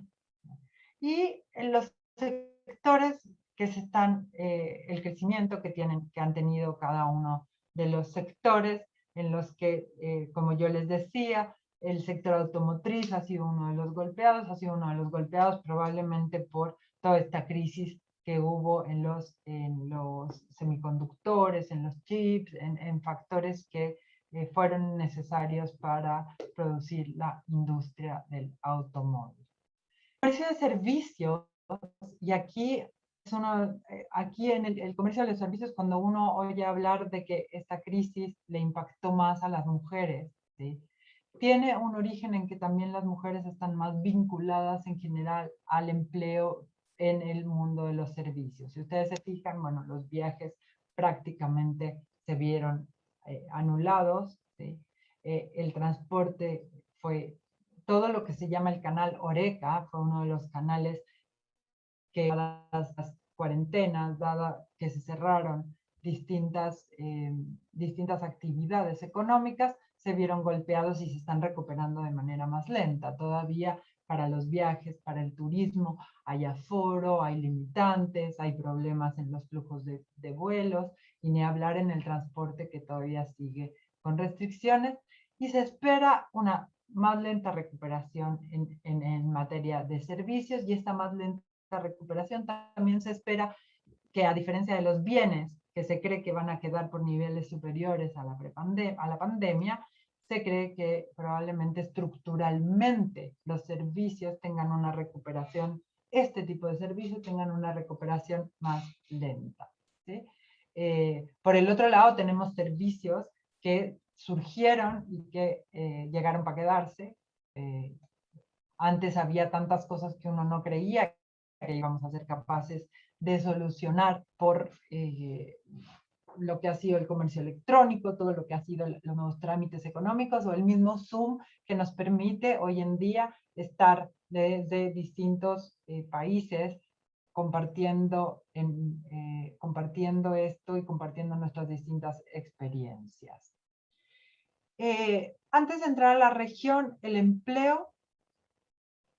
Y en los sectores que se están, el crecimiento que han tenido cada uno de los sectores en los que, como yo les decía, el sector automotriz ha sido uno de los golpeados, probablemente por toda esta crisis que hubo en los semiconductores, en los chips, en factores que fueron necesarios para producir la industria del automóvil. El comercio de servicios, y aquí aquí en el comercio de los servicios, cuando uno oye hablar de que esta crisis le impactó más a las mujeres, ¿sí? Tiene un origen en que también las mujeres están más vinculadas en general al empleo en el mundo de los servicios. Si ustedes se fijan, bueno, los viajes prácticamente se vieron anulados, ¿sí? El transporte fue, todo lo que se llama el canal Oreca, fue uno de los canales que, dadas las cuarentenas, dada que se cerraron distintas actividades económicas, se vieron golpeados y se están recuperando de manera más lenta. Todavía para los viajes, para el turismo, hay aforo, hay limitantes, hay problemas en los flujos de vuelos, y ni hablar en el transporte, que todavía sigue con restricciones, y se espera una más lenta recuperación en materia de servicios, y esta más lenta recuperación también se espera que, a diferencia de los bienes que se cree que van a quedar por niveles superiores a la pandemia, se cree que probablemente estructuralmente los servicios tengan una recuperación, este tipo de servicios tengan una recuperación más lenta, ¿sí? Por el otro lado, tenemos servicios que surgieron y que llegaron para quedarse. Antes había tantas cosas que uno no creía que íbamos a ser capaces de solucionar por lo que ha sido el comercio electrónico, todo lo que ha sido los nuevos trámites económicos, o el mismo Zoom, que nos permite hoy en día estar desde distintos países compartiendo esto y compartiendo nuestras distintas experiencias. Antes de entrar a la región, el empleo,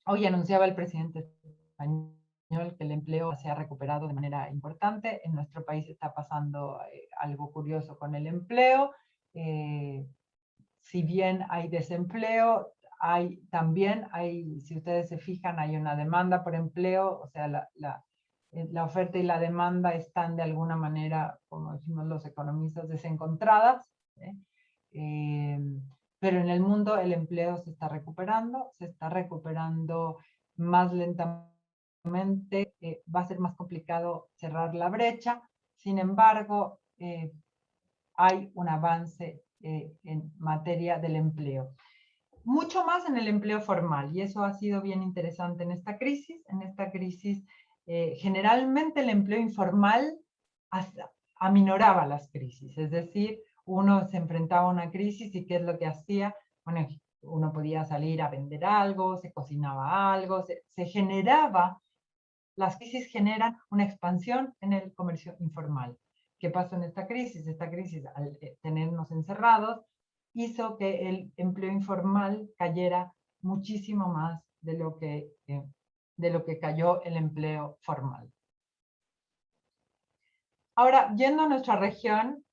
hoy anunciaba el presidente español que el empleo se ha recuperado de manera importante. En nuestro país está pasando algo curioso con el empleo. Si bien hay desempleo, también hay, si ustedes se fijan, hay una demanda por empleo, o sea, la oferta y la demanda están de alguna manera, como decimos los economistas, desencontradas, ¿eh? Pero en el mundo el empleo se está recuperando más lentamente. Va a ser más complicado cerrar la brecha. Sin embargo, hay un avance en materia del empleo. Mucho más en el empleo formal, y eso ha sido bien interesante en esta crisis. En esta crisis, generalmente el empleo informal aminoraba las crisis, es decir, uno se enfrentaba a una crisis y ¿qué es lo que hacía? Bueno, uno podía salir a vender algo, se cocinaba algo, se generaba. Las crisis generan una expansión en el comercio informal. ¿Qué pasó en esta crisis? Esta crisis, al tenernos encerrados, hizo que el empleo informal cayera muchísimo más de lo que cayó el empleo formal. Ahora, yendo a nuestra región,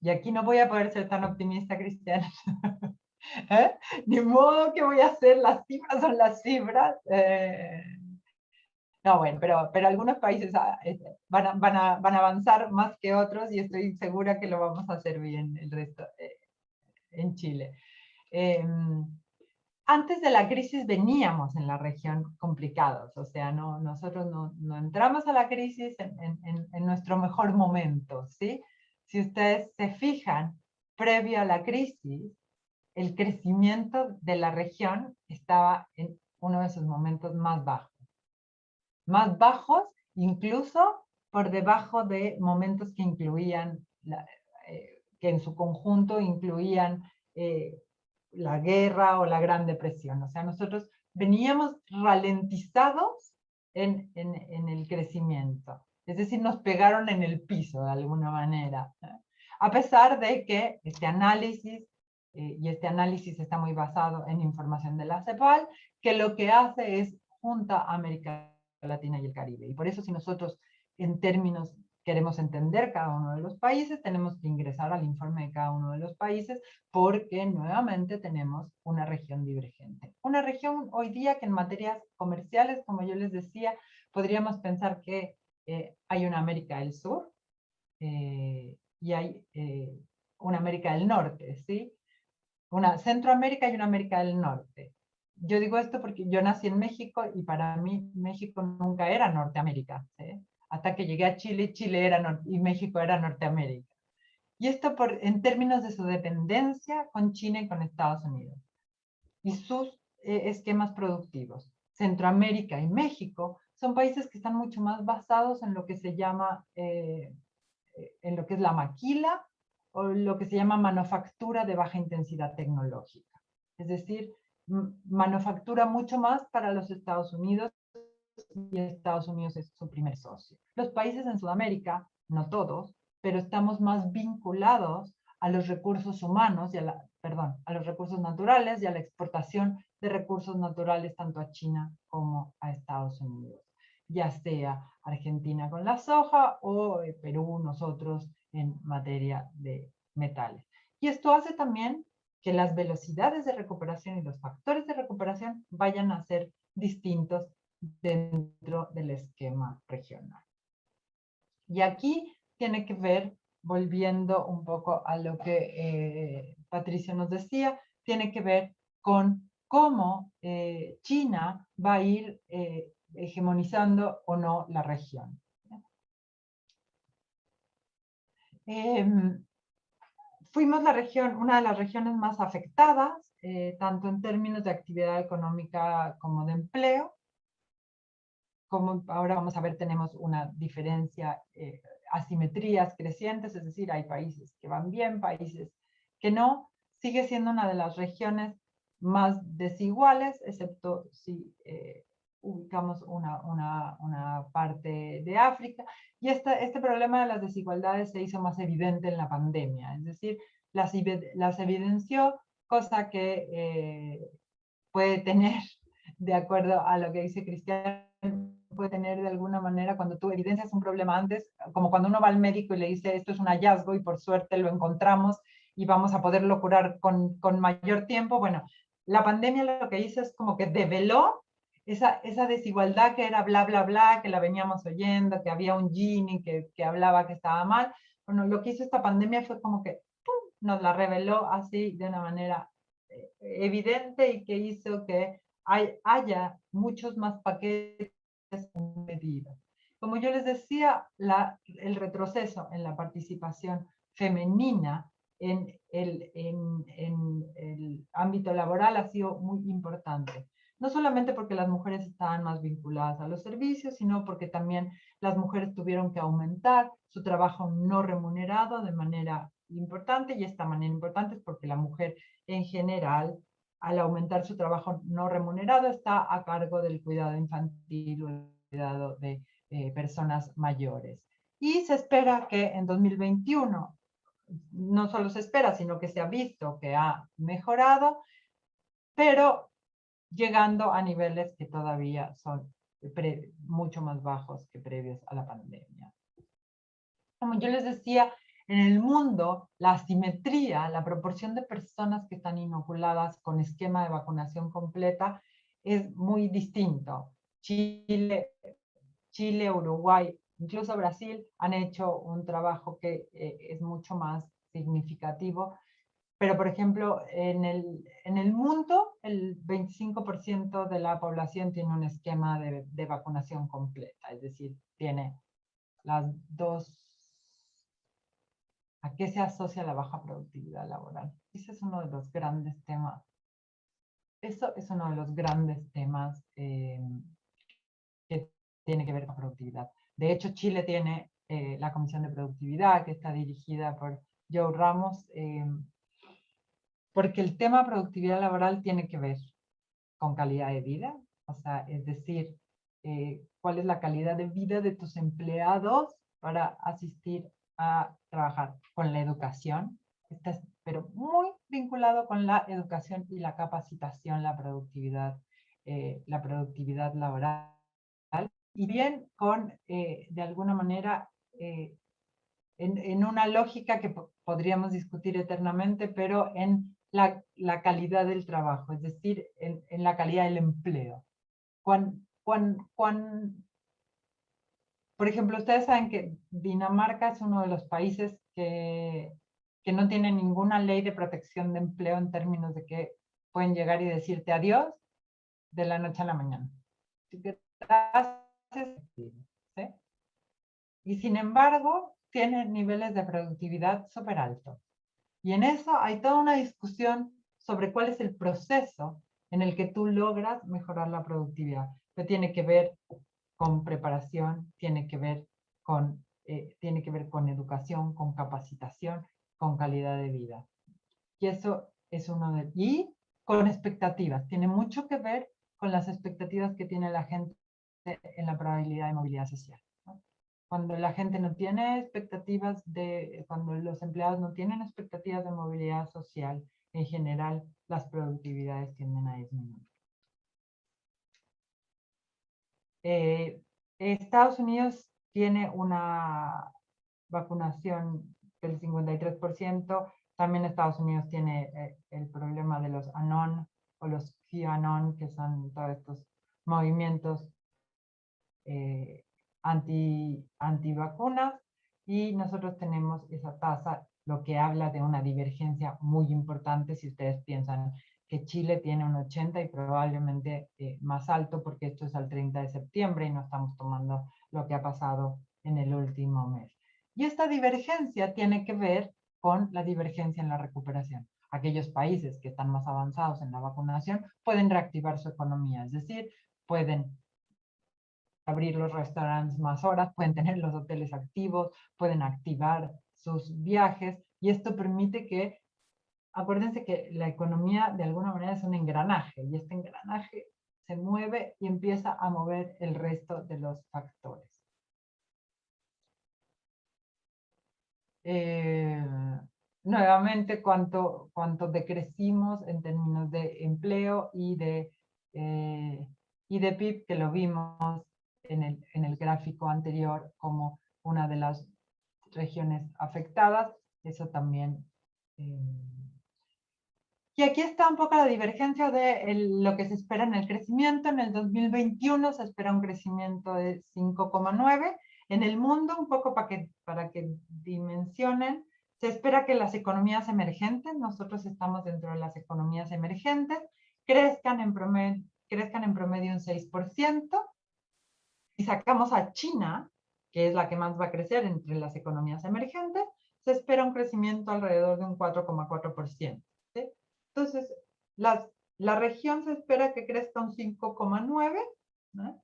y aquí no voy a poder ser tan optimista, Cristian, ¿eh? Ni modo que voy a hacer, las cifras son las cifras. No, bueno, pero algunos países van a avanzar más que otros, y estoy segura que lo vamos a hacer bien el resto en Chile. Antes de la crisis veníamos en la región complicados, o sea, nosotros no entramos a la crisis en nuestro mejor momento, ¿sí? Si ustedes se fijan, previo a la crisis, el crecimiento de la región estaba en uno de sus momentos más bajos, incluso por debajo de momentos que incluían, que en su conjunto incluían la guerra o la Gran Depresión. O sea, nosotros veníamos ralentizados en el crecimiento. Es decir, nos pegaron en el piso de alguna manera. A pesar de que este análisis, y este análisis está muy basado en información de la CEPAL, que lo que hace es junta América Latina y el Caribe. Y por eso si nosotros en términos queremos entender cada uno de los países, tenemos que ingresar al informe de cada uno de los países porque nuevamente tenemos una región divergente. Una región hoy día que en materias comerciales, como yo les decía, podríamos pensar que hay una América del Sur y hay una América del Norte, ¿sí? Una Centroamérica y una América del Norte. Yo digo esto porque yo nací en México y para mí México nunca era Norteamérica, ¿sí? Hasta que llegué a Chile, Chile era y México era Norteamérica. Y esto en términos de su dependencia con China y con Estados Unidos y sus esquemas productivos. Centroamérica y México son países que están mucho más basados en lo que se llama, en lo que es la maquila o lo que se llama manufactura de baja intensidad tecnológica. Es decir, manufactura mucho más para los Estados Unidos y Estados Unidos es su primer socio. Los países en Sudamérica, no todos, pero estamos más vinculados a los recursos humanos y a los recursos naturales y a la exportación de recursos naturales tanto a China como a Estados Unidos, ya sea Argentina con la soja o Perú, nosotros en materia de metales. Y esto hace también que las velocidades de recuperación y los factores de recuperación vayan a ser distintos dentro del esquema regional. Y aquí tiene que ver, volviendo un poco a lo que Patricio nos decía, tiene que ver con cómo China va a ir hegemonizando o no la región. Fuimos la región, una de las regiones más afectadas, tanto en términos de actividad económica como de empleo. Como ahora vamos a ver, tenemos una diferencia, asimetrías crecientes, es decir, hay países que van bien, países que no. Sigue siendo una de las regiones más desiguales, excepto si ubicamos una parte de África. Y este problema de las desigualdades se hizo más evidente en la pandemia, es decir, las evidenció, cosa que puede tener, de acuerdo a lo que dice Cristian, puede tener de alguna manera cuando tú evidencias un problema antes, como cuando uno va al médico y le dice esto es un hallazgo y por suerte lo encontramos y vamos a poderlo curar con mayor tiempo. Bueno, la pandemia lo que hizo es como que develó esa desigualdad que era bla, bla, bla, que la veníamos oyendo, que había un Gini que hablaba que estaba mal. Bueno, lo que hizo esta pandemia fue como que ¡pum!, nos la reveló así de una manera evidente y que hizo que haya muchos más paquetes con medidas. Como yo les decía, el retroceso en la participación femenina en el ámbito laboral ha sido muy importante. No solamente porque las mujeres estaban más vinculadas a los servicios, sino porque también las mujeres tuvieron que aumentar su trabajo no remunerado de manera importante, y esta manera importante es porque la mujer en general, al aumentar su trabajo no remunerado, está a cargo del cuidado infantil o el cuidado de personas mayores. Y se espera que en 2021, no solo se espera, sino que se ha visto que ha mejorado, pero llegando a niveles que todavía son mucho más bajos que previos a la pandemia. Como yo les decía, en el mundo, la asimetría, la proporción de personas que están inoculadas con esquema de vacunación completa es muy distinto. Chile, Uruguay, incluso Brasil han hecho un trabajo que es mucho más significativo. Pero, por ejemplo, en el mundo, el 25% de la población tiene un esquema de vacunación completa, es decir, tiene las dos. ¿A qué se asocia la baja productividad laboral? Ese es uno de los grandes temas. Eso es uno de los grandes temas que tiene que ver con productividad. De hecho, Chile tiene la Comisión de Productividad, que está dirigida por Joe Ramos, porque el tema productividad laboral tiene que ver con calidad de vida, o sea, es decir, cuál es la calidad de vida de tus empleados para asistir a trabajar con la educación. Está, pero muy vinculado con la educación y la capacitación, la productividad laboral, y bien con, de alguna manera, en una lógica que podríamos discutir eternamente, pero en la calidad del trabajo, es decir, en la calidad del empleo. Por ejemplo, ustedes saben que Dinamarca es uno de los países que no tiene ninguna ley de protección de empleo en términos de que pueden llegar y decirte adiós de la noche a la mañana. Gracias, ¿sí? Y sin embargo, tiene niveles de productividad súper altos. Y en eso hay toda una discusión sobre cuál es el proceso en el que tú logras mejorar la productividad. Que tiene que ver con preparación, tiene que ver con educación, con capacitación, con calidad de vida. Y eso es uno de... Y con expectativas. Tiene mucho que ver con las expectativas que tiene la gente en la probabilidad de movilidad social. Cuando la gente no tiene expectativas cuando los empleados no tienen expectativas de movilidad social, en general, las productividades tienden a disminuir. Estados Unidos tiene una vacunación del 53%. También Estados Unidos tiene el problema de los ANON o los QAnon, que son todos estos movimientos antivacunas, y nosotros tenemos esa tasa, lo que habla de una divergencia muy importante si ustedes piensan que Chile tiene un 80 y probablemente más alto, porque esto es al 30 de septiembre y no estamos tomando lo que ha pasado en el último mes. Y esta divergencia tiene que ver con la divergencia en la recuperación. Aquellos países que están más avanzados en la vacunación pueden reactivar su economía, es decir, pueden abrir los restaurantes más horas, pueden tener los hoteles activos, pueden activar sus viajes, y esto permite que, acuérdense que la economía de alguna manera es un engranaje, y este engranaje se mueve y empieza a mover el resto de los factores. Nuevamente, cuánto decrecimos en términos de empleo y de PIB, que lo vimos en el gráfico anterior como una de las regiones afectadas. Eso también. Y aquí está un poco la divergencia de lo que se espera en el crecimiento. En el 2021 se espera un crecimiento de 5,9. En el mundo, un poco para que dimensionen, se espera que las economías emergentes, nosotros estamos dentro de las economías emergentes, crezcan en promedio un 6%. Si sacamos a China, que es la que más va a crecer entre las economías emergentes, se espera un crecimiento alrededor de un 4,4%. ¿Sí? Entonces, la región se espera que crezca un 5,9%, ¿no?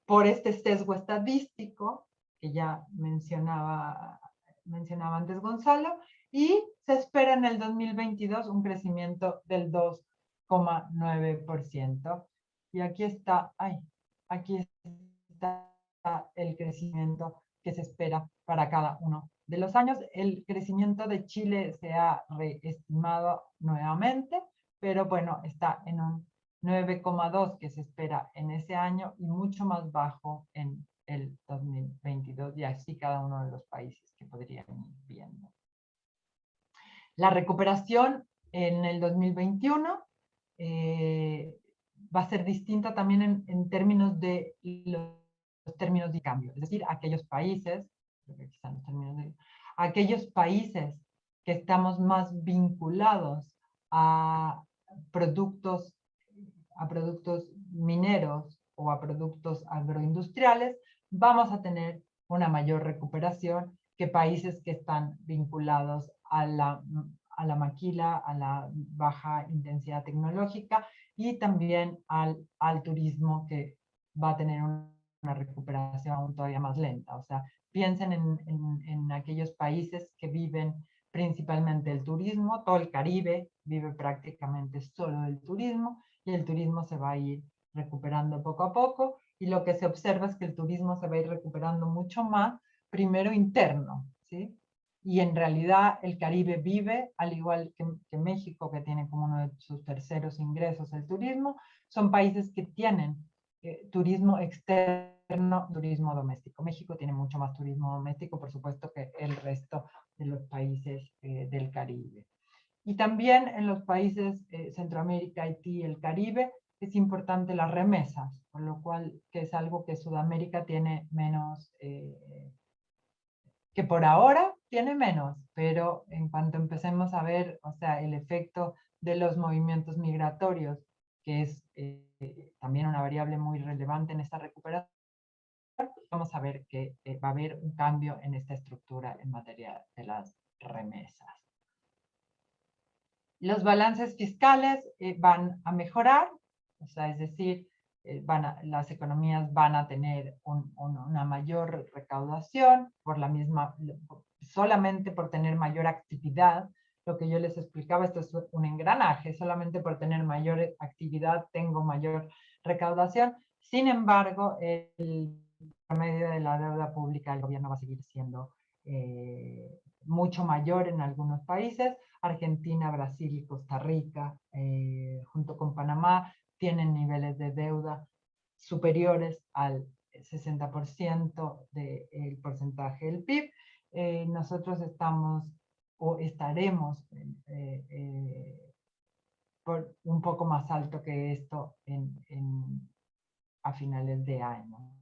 Por este sesgo estadístico que ya mencionaba antes Gonzalo, y se espera en el 2022 un crecimiento del 2,9%. Y aquí está el crecimiento que se espera para cada uno de los años. El crecimiento de Chile se ha reestimado nuevamente, pero bueno, está en un 9,2 que se espera en ese año y mucho más bajo en el 2022, y así cada uno de los países que podrían ir viendo. La recuperación en el 2021 va a ser distinta también en términos de los términos de cambio, es decir, aquellos países que estamos más vinculados a productos mineros o a productos agroindustriales, vamos a tener una mayor recuperación que países que están vinculados a la maquila, a la baja intensidad tecnológica, y también al turismo, que va a tener una recuperación aún todavía más lenta. O sea, piensen en aquellos países que viven principalmente el turismo. Todo el Caribe vive prácticamente solo del turismo, y el turismo se va a ir recuperando poco a poco, y lo que se observa es que el turismo se va a ir recuperando mucho más, primero interno, ¿sí? Y en realidad el Caribe vive, al igual que México, que tiene como uno de sus terceros ingresos el turismo, son países que tienen turismo externo, turismo doméstico. México tiene mucho más turismo doméstico, por supuesto, que el resto de los países del Caribe. Y también en los países Centroamérica, Haití, el Caribe, es importante las remesas, con lo cual que es algo que Sudamérica tiene menos, que por ahora tiene menos, pero en cuanto empecemos a ver, o sea, el efecto de los movimientos migratorios, que es también una variable muy relevante en esta recuperación, vamos a ver que va a haber un cambio en esta estructura en materia de las remesas. Los balances fiscales van a mejorar, o sea, es decir, las economías van a tener una mayor recaudación por la misma, solamente por tener mayor actividad. Lo que yo les explicaba, esto es un engranaje, solamente por tener mayor actividad tengo mayor recaudación. Sin embargo, el promedio de la deuda pública del gobierno va a seguir siendo mucho mayor en algunos países. Argentina, Brasil y Costa Rica, junto con Panamá, tienen niveles de deuda superiores al 60% del porcentaje del PIB. Nosotros estamos o estaremos por un poco más alto que esto a finales de año.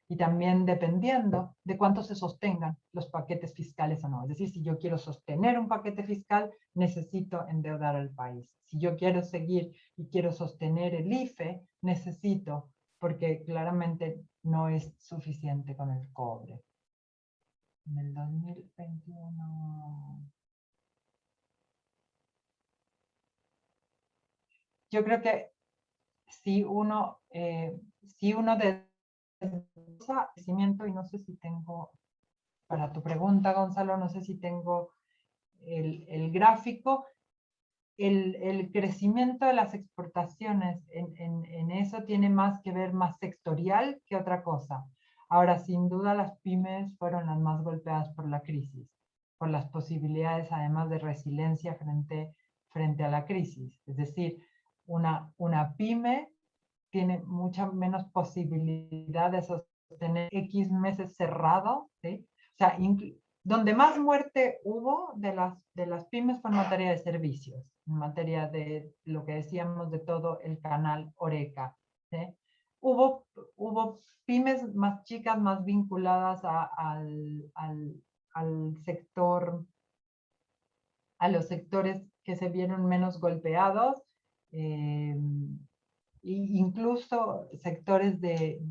Y también dependiendo de cuánto se sostengan los paquetes fiscales o no. Es decir, si yo quiero sostener un paquete fiscal, necesito endeudar al país. Si yo quiero seguir y quiero sostener el IFE, necesito, porque claramente no es suficiente con el cobre. En el 2021... Yo creo que si uno de crecimiento, y no sé si tengo, para tu pregunta, Gonzalo, no sé si tengo el gráfico, el crecimiento de las exportaciones en eso tiene más que ver más sectorial que otra cosa. Ahora, sin duda, las pymes fueron las más golpeadas por la crisis, por las posibilidades además de resiliencia frente a la crisis. Es decir, una pyme tiene mucha menos posibilidad de sostener X meses cerrado, ¿sí? O sea, donde más muerte hubo de las pymes fue en materia de servicios, en materia de lo que decíamos de todo el canal Oreca, ¿sí? Hubo pymes más chicas, más vinculadas al sector, a los sectores que se vieron menos golpeados, incluso sectores de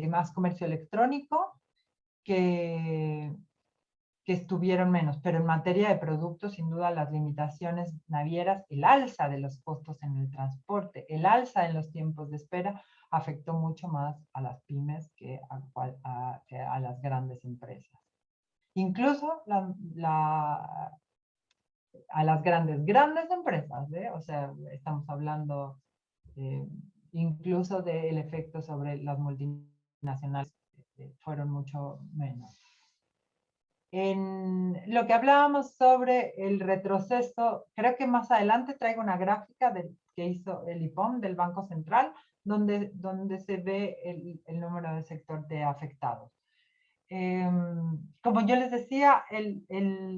más comercio electrónico que, que estuvieron menos, pero en materia de productos, sin duda, las limitaciones navieras, el alza de los costos en el transporte, el alza en los tiempos de espera, afectó mucho más a las pymes que a las grandes empresas. Incluso a las grandes empresas, ¿eh? O sea, estamos hablando incluso del efecto sobre las multinacionales, fueron mucho menos. En lo que hablábamos sobre el retroceso, creo que más adelante traigo una gráfica que hizo el IPOM del Banco Central, donde se ve el número de sector de afectados. Como yo les decía, el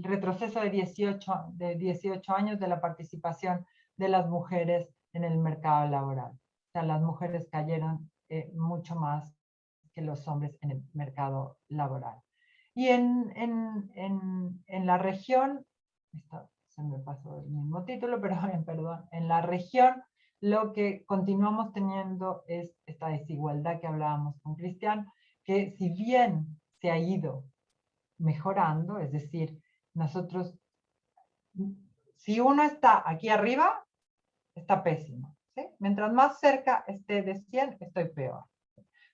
retroceso de 18 años de la participación de las mujeres en el mercado laboral. O sea, las mujeres cayeron mucho más que los hombres en el mercado laboral. Y en la región, esto se me pasó el mismo título, pero perdón, en la región lo que continuamos teniendo es esta desigualdad que hablábamos con Cristian, que si bien se ha ido mejorando, es decir, nosotros, si uno está aquí arriba, está pésimo, ¿sí? Mientras más cerca esté de 100, estoy peor.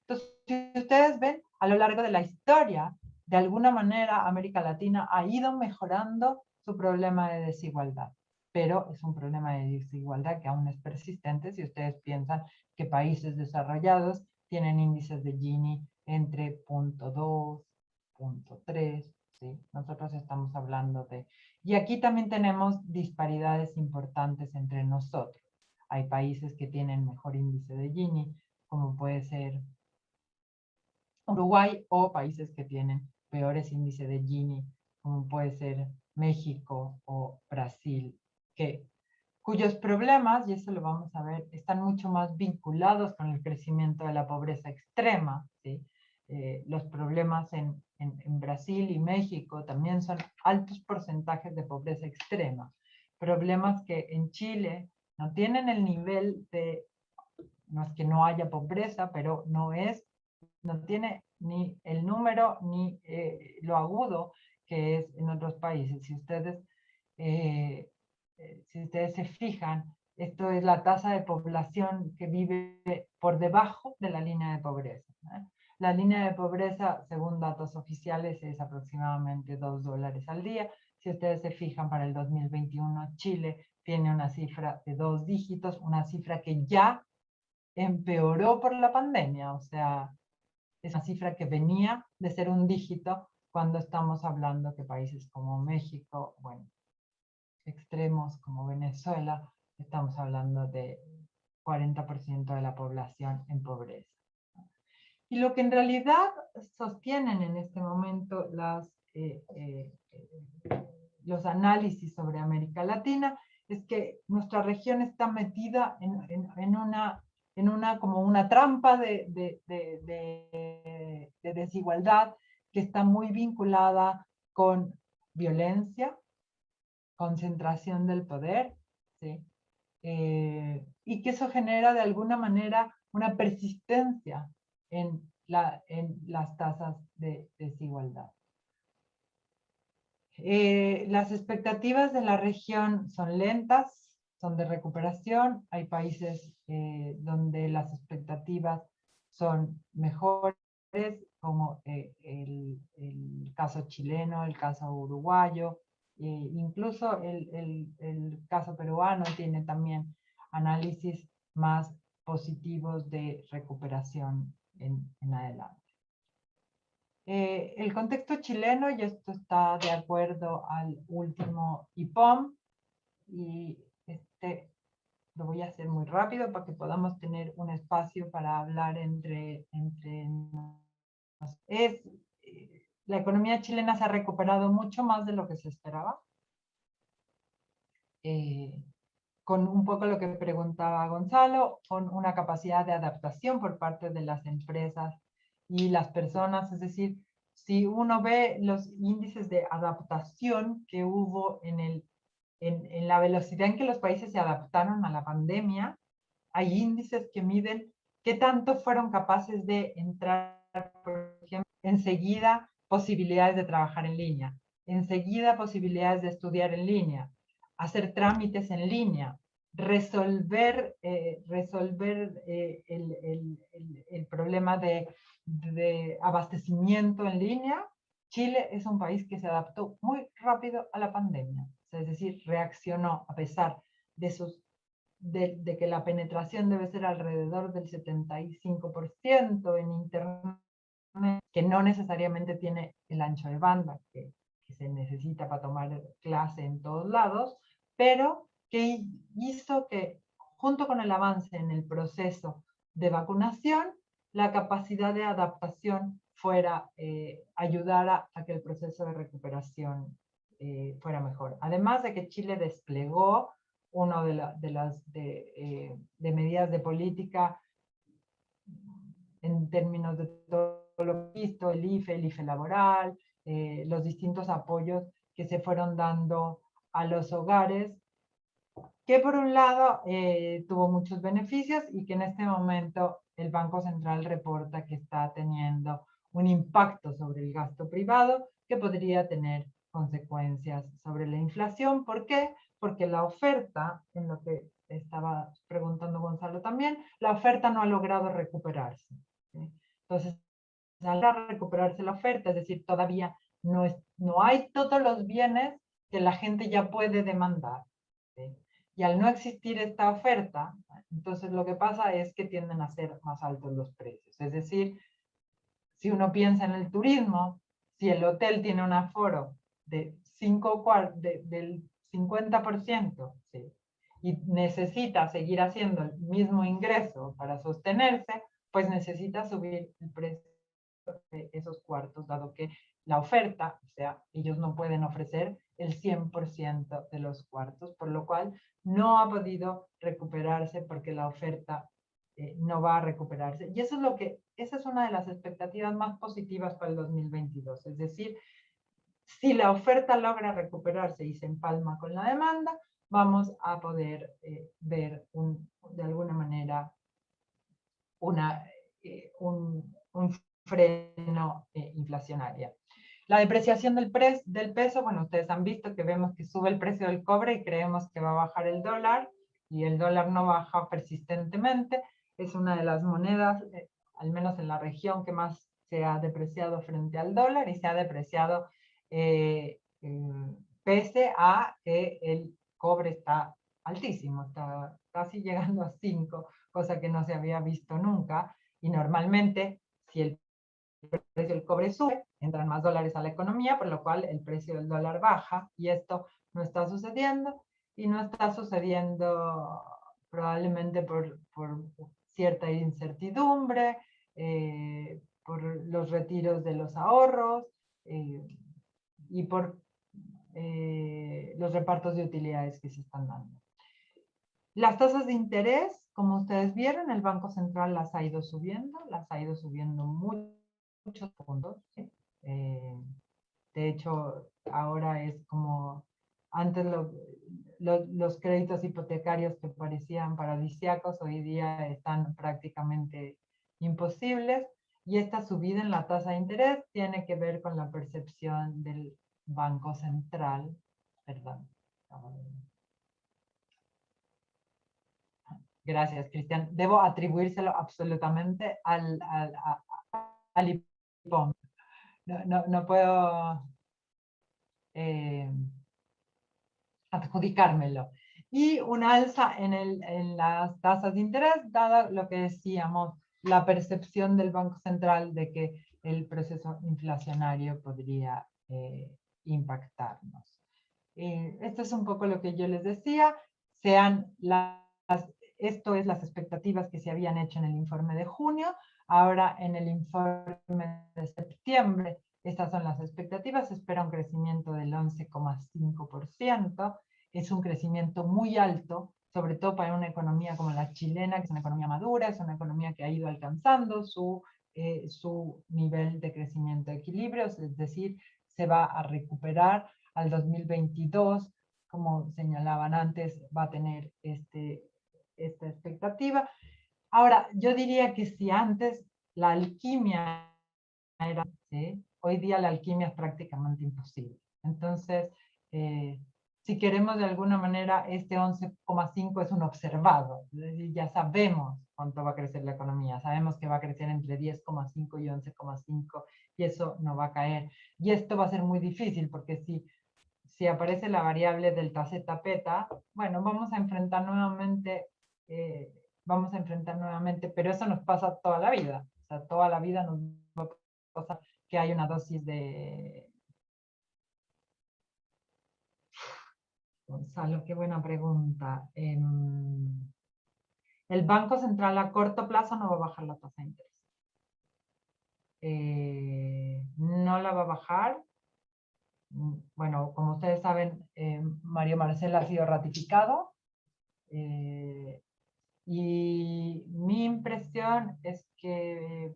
Entonces, si ustedes ven, a lo largo de la historia, de alguna manera América Latina ha ido mejorando su problema de desigualdad. pero es un problema de desigualdad que aún es persistente si ustedes piensan que países desarrollados tienen índices de Gini entre 0,2, 0,3, ¿sí? Nosotros estamos hablando de... Y aquí también tenemos disparidades importantes entre nosotros. Hay países que tienen mejor índice de Gini, como puede ser Uruguay, o países que tienen peores índices de Gini, como puede ser México o Brasil, cuyos problemas, y eso lo vamos a ver, están mucho más vinculados con el crecimiento de la pobreza extrema, ¿sí? Los problemas en Brasil y México también son altos porcentajes de pobreza extrema. Problemas que en Chile no tienen el nivel de, no es que no haya pobreza, pero no tiene ni el número ni lo agudo que es en otros países. Eh, si ustedes se fijan, esto es la tasa de población que vive por debajo de la línea de pobreza, ¿eh? La línea de pobreza, según datos oficiales, es aproximadamente $2 al día. Si ustedes se fijan, para el 2021, Chile tiene una cifra de 2 dígitos, una cifra que ya empeoró por la pandemia. O sea, es una cifra que venía de ser un dígito cuando estamos hablando que países como México, bueno, extremos como Venezuela, estamos hablando de 40% de la población en pobreza. Y lo que en realidad sostienen en este momento los análisis sobre América Latina es que nuestra región está metida en una como una trampa de desigualdad que está muy vinculada con violencia, concentración del poder, ¿sí? Y que eso genera de alguna manera una persistencia en las tasas de desigualdad. Las expectativas de la región son lentas, son de recuperación. Hay países donde las expectativas son mejores, como el caso chileno, el caso uruguayo, incluso el caso peruano tiene también análisis más positivos de recuperación en adelante. El contexto chileno, y esto está de acuerdo al último IPOM, y lo voy a hacer muy rápido para que podamos tener un espacio para hablar entre la economía chilena se ha recuperado mucho más de lo que se esperaba. Con un poco lo que preguntaba Gonzalo, con una capacidad de adaptación por parte de las empresas y las personas, es decir, si uno ve los índices de adaptación que hubo en la velocidad en que los países se adaptaron a la pandemia, hay índices que miden qué tanto fueron capaces de entrar, por ejemplo, enseguida posibilidades de trabajar en línea, enseguida posibilidades de estudiar en línea, hacer trámites en línea, resolver el problema de abastecimiento en línea. Chile es un país que se adaptó muy rápido a la pandemia, es decir, reaccionó a pesar de que la penetración debe ser alrededor del 75% en Internet, que no necesariamente tiene el ancho de banda que se necesita para tomar clase en todos lados, pero que hizo que, junto con el avance en el proceso de vacunación, la capacidad de adaptación ayudara a que el proceso de recuperación fuera mejor. Además de que Chile desplegó una de medidas de política en términos de todo lo visto, el IFE laboral, los distintos apoyos que se fueron dando a los hogares, que por un lado tuvo muchos beneficios y que en este momento el Banco Central reporta que está teniendo un impacto sobre el gasto privado que podría tener consecuencias sobre la inflación. ¿Por qué? Porque la oferta, en lo que estaba preguntando Gonzalo también, la oferta no ha logrado recuperarse, ¿sí? Entonces, al recuperarse la oferta, es decir, todavía no hay todos los bienes que la gente ya puede demandar, ¿sí? Y al no existir esta oferta, entonces lo que pasa es que tienden a ser más altos los precios. Es decir, si uno piensa en el turismo, si el hotel tiene un aforo de del 50%, ¿sí?, y necesita seguir haciendo el mismo ingreso para sostenerse, pues necesita subir el precio de esos cuartos, dado que la oferta, o sea, ellos no pueden ofrecer el 100% de los cuartos, por lo cual no ha podido recuperarse porque la oferta no va a recuperarse. Y eso es esa es una de las expectativas más positivas para el 2022. Es decir, si la oferta logra recuperarse y se empalma con la demanda, vamos a poder ver de alguna manera un freno inflacionario. La depreciación del peso, bueno, ustedes han visto que vemos que sube el precio del cobre y creemos que va a bajar el dólar, y el dólar no baja persistentemente. Es una de las monedas, al menos en la región, que más se ha depreciado frente al dólar, y se ha depreciado pese a que el cobre está altísimo, está casi llegando a 5, cosa que no se había visto nunca, y normalmente si el precio del cobre sube, entran más dólares a la economía, por lo cual el precio del dólar baja, y esto no está sucediendo, y no está sucediendo probablemente por cierta incertidumbre, por los retiros de los ahorros, y por los repartos de utilidades que se están dando. Las tasas de interés, como ustedes vieron, el Banco Central las ha ido subiendo muchos puntos, ¿sí? De hecho, ahora es como, antes los créditos hipotecarios que parecían paradisíacos, hoy día están prácticamente imposibles, y esta subida en la tasa de interés tiene que ver con la percepción del Banco Central, perdón. Gracias, Cristian. Debo atribuírselo absolutamente al IPOM. No puedo adjudicármelo. Y un alza en las tasas de interés, dado lo que decíamos, la percepción del Banco Central de que el proceso inflacionario podría impactarnos. Esto es un poco lo que yo les decía. Esto es las expectativas que se habían hecho en el informe de junio. Ahora en el informe de septiembre, estas son las expectativas. Se espera un crecimiento del 11,5%. Es un crecimiento muy alto, sobre todo para una economía como la chilena, que es una economía madura, es una economía que ha ido alcanzando su nivel de crecimiento de equilibrios, es decir, se va a recuperar al 2022, como señalaban antes, va a tener esta expectativa. Ahora, yo diría que si antes la alquimia era, ¿sí?, hoy día la alquimia es prácticamente imposible. Entonces, si queremos de alguna manera, este 11,5 es un observado, es decir, ya sabemos cuánto va a crecer la economía, sabemos que va a crecer entre 10,5 y 11,5, y eso no va a caer. Y esto va a ser muy difícil, porque si aparece la variable delta z peta, bueno, vamos a enfrentar nuevamente, pero eso nos pasa toda la vida. O sea, toda la vida nos va a pasar que hay una dosis de... Gonzalo, qué buena pregunta. El Banco Central a corto plazo no va a bajar la tasa de interés. No la va a bajar. Bueno, como ustedes saben, Mario Marcel ha sido ratificado. Y mi impresión es que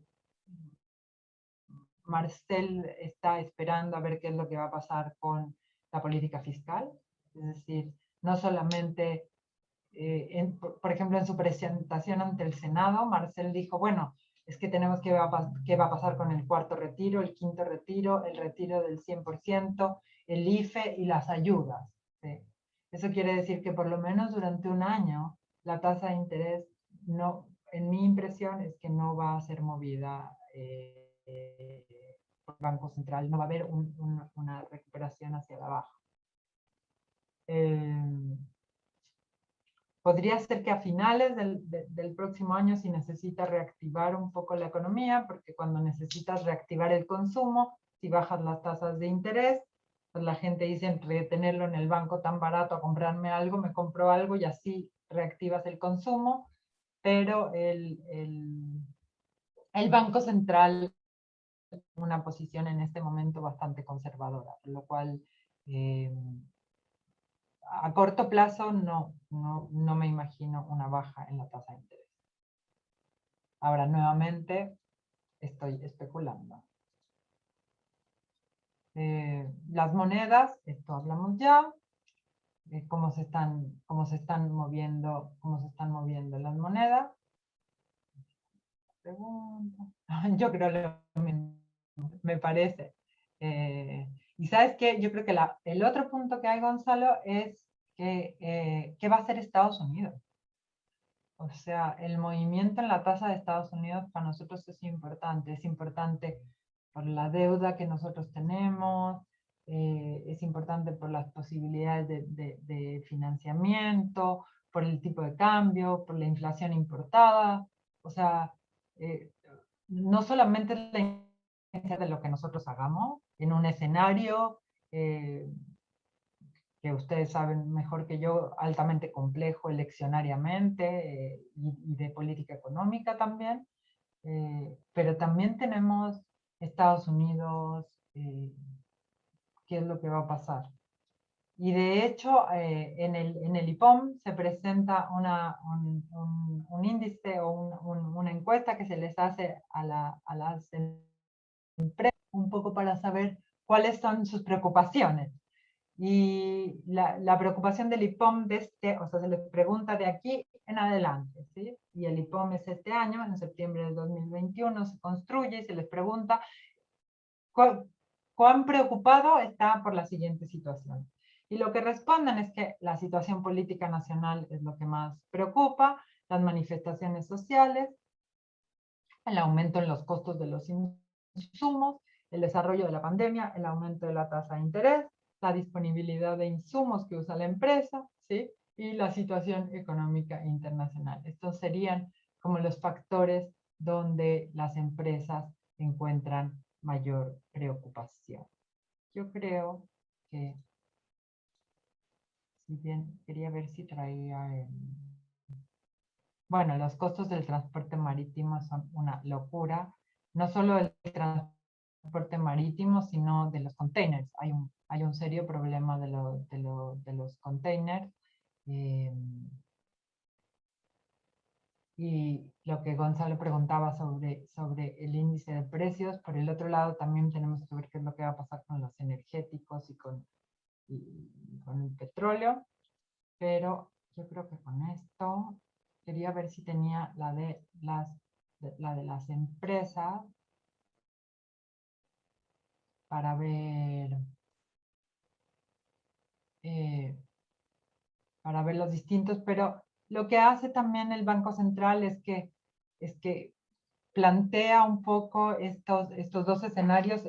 Marcel está esperando a ver qué es lo que va a pasar con la política fiscal. Es decir, no solamente, por ejemplo, en su presentación ante el Senado, Marcel dijo, bueno, es que tenemos que ver qué va a pasar con el cuarto retiro, el quinto retiro, el retiro del 100%, el IFE y las ayudas. ¿Sí? Eso quiere decir que por lo menos durante un año la tasa de interés, no, en mi impresión es que no va a ser movida por el Banco Central, no va a haber una recuperación hacia la baja. Podría ser que a finales del próximo año, si necesitas reactivar un poco la economía, porque cuando necesitas reactivar el consumo, si bajas las tasas de interés, pues la gente dice, retenerlo en el banco tan barato a comprarme algo, me compro algo y así reactivas el consumo, pero el Banco Central tiene una posición en este momento bastante conservadora, por lo cual a corto plazo no me imagino una baja en la tasa de interés. Ahora, nuevamente, estoy especulando. Las monedas, esto hablamos ya, cómo se están moviendo las monedas. Yo creo lo mismo, me parece. Y sabes qué, yo creo que el otro punto que hay, Gonzalo, es que ¿qué va a hacer Estados Unidos? O sea, el movimiento en la tasa de Estados Unidos para nosotros es importante por la deuda que nosotros tenemos, es importante por las posibilidades de financiamiento, por el tipo de cambio, por la inflación importada, o sea, eh, no solamente es la influencia de lo que nosotros hagamos en un escenario que ustedes saben mejor que yo, altamente complejo eleccionariamente y de política económica también, pero también tenemos Estados Unidos, qué es lo que va a pasar. Y de hecho, en el IPOM se presenta un índice o una encuesta que se les hace a las empresas un poco para saber cuáles son sus preocupaciones. Y la preocupación del IPOM o sea, se les pregunta de aquí en adelante, ¿sí? Y el IPOM es este año, en septiembre del 2021, se construye y se les pregunta cuán preocupado está por la siguiente situación. Y lo que responden es que la situación política nacional es lo que más preocupa, las manifestaciones sociales, el aumento en los costos de los insumos, el desarrollo de la pandemia, el aumento de la tasa de interés, la disponibilidad de insumos que usa la empresa, ¿sí? Y la situación económica internacional. Estos serían como los factores donde las empresas encuentran mayor preocupación. Yo creo que, si bien quería ver si traía... Bueno, los costos del transporte marítimo son una locura. No solo el transporte marítimo, sino de los containers. Hay un serio problema de los containers. Y lo que Gonzalo preguntaba sobre el índice de precios, por el otro lado también tenemos que ver qué es lo que va a pasar con los energéticos y con el petróleo. Pero yo creo que con esto quería ver si tenía la de las empresas para ver eh, los distintos, pero lo que hace también el Banco Central es que plantea un poco estos dos escenarios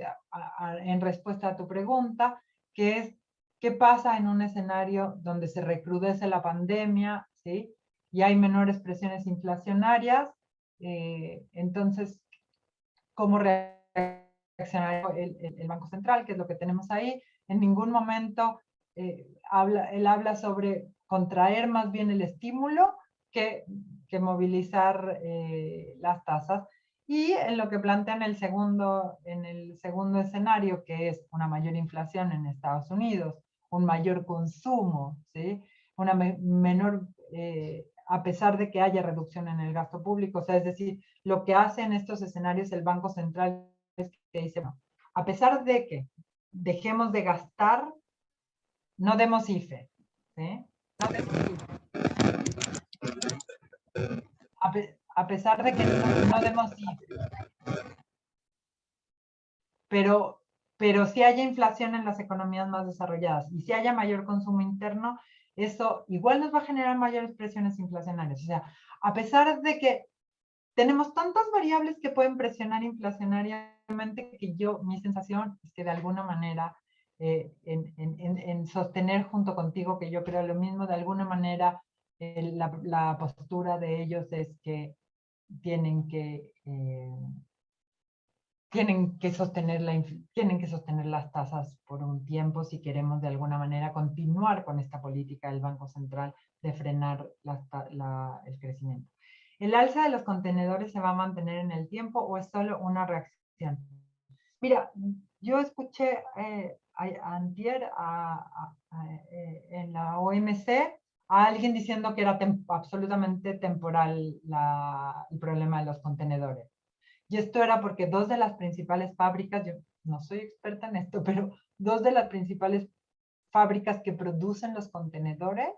en respuesta a tu pregunta, que es qué pasa en un escenario donde se recrudece la pandemia, ¿sí? Y hay menores presiones inflacionarias, entonces, ¿cómo reaccionaría el Banco Central? ¿Qué es lo que tenemos ahí? En ningún momento él habla sobre contraer más bien el estímulo que movilizar las tasas. Y en lo que plantea en el segundo escenario, que es una mayor inflación en Estados Unidos, un mayor consumo, ¿sí? Una menor, a pesar de que haya reducción en el gasto público, o sea, es decir, lo que hace en estos escenarios el Banco Central es que dice, no, a pesar de que dejemos de gastar, no demos IFE, ¿sí? No demos IFE. A pesar de que no demos IFE. Pero si haya inflación en las economías más desarrolladas y si haya mayor consumo interno, eso igual nos va a generar mayores presiones inflacionarias. O sea, a pesar de que tenemos tantas variables que pueden presionar inflacionariamente que mi sensación es que de alguna manera, en sostener junto contigo, que yo creo lo mismo, de alguna manera la postura de ellos es que tienen que, tienen que sostener las tasas por un tiempo si queremos de alguna manera continuar con esta política del Banco Central de frenar el crecimiento. ¿El alza de los contenedores se va a mantener en el tiempo o es solo una reacción? Mira, yo escuché antier en la OMC a alguien diciendo que era absolutamente temporal el problema de los contenedores. Y esto era porque dos de las principales fábricas, yo no soy experta en esto, pero dos de las principales fábricas que producen los contenedores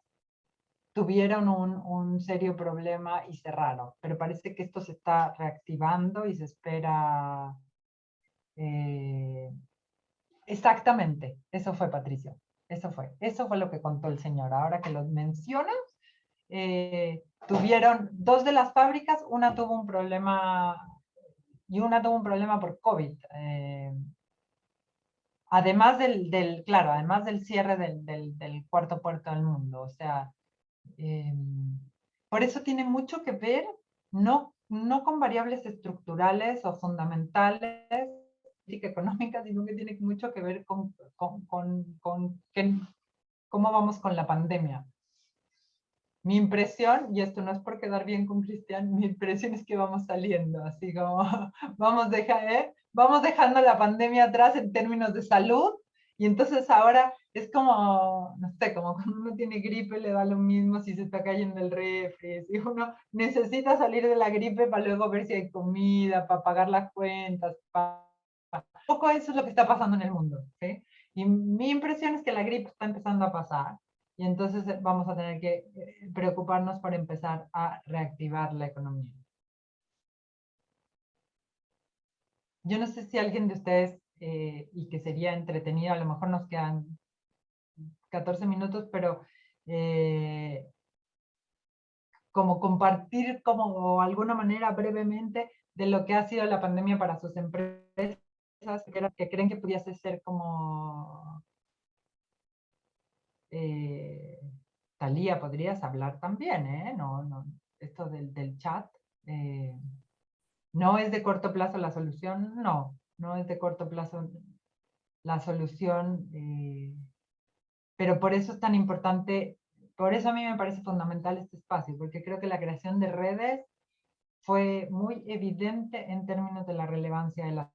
tuvieron un serio problema y cerraron. Pero parece que esto se está reactivando y se espera. eh, Exactamente, eso fue, Patricio. Eso fue lo que contó el señor. Ahora que lo mencionas, tuvieron dos de las fábricas, una tuvo un problema y una tuvo un problema por COVID. Además claro, además del cierre del cuarto puerto del mundo. O sea, eh, por eso tiene mucho que ver, no con variables estructurales o fundamentales económica, sino que tiene mucho que ver con cómo vamos con la pandemia. Mi impresión, y esto no es por quedar bien con Cristian, mi impresión es que vamos saliendo, así como vamos dejando la pandemia atrás en términos de salud, y entonces ahora es como, no sé, como cuando uno tiene gripe le da lo mismo si se está cayendo el refri, si uno necesita salir de la gripe para luego ver si hay comida, para pagar las cuentas, un poco eso es lo que está pasando en el mundo, ¿sí? Y mi impresión es que la gripe está empezando a pasar y entonces vamos a tener que preocuparnos por empezar a reactivar la economía. Yo no sé si alguien de ustedes, y que sería entretenido, a lo mejor nos quedan 14 minutos, pero eh, como compartir como alguna manera brevemente de lo que ha sido la pandemia para sus empresas, que creen que pudiese ser como Talía, podrías hablar también, ¿eh? No, esto del chat. eh, no es de corto plazo la solución, no es de corto plazo la solución, pero por eso es tan importante, por eso a mí me parece fundamental este espacio, porque creo que la creación de redes fue muy evidente en términos de la relevancia de la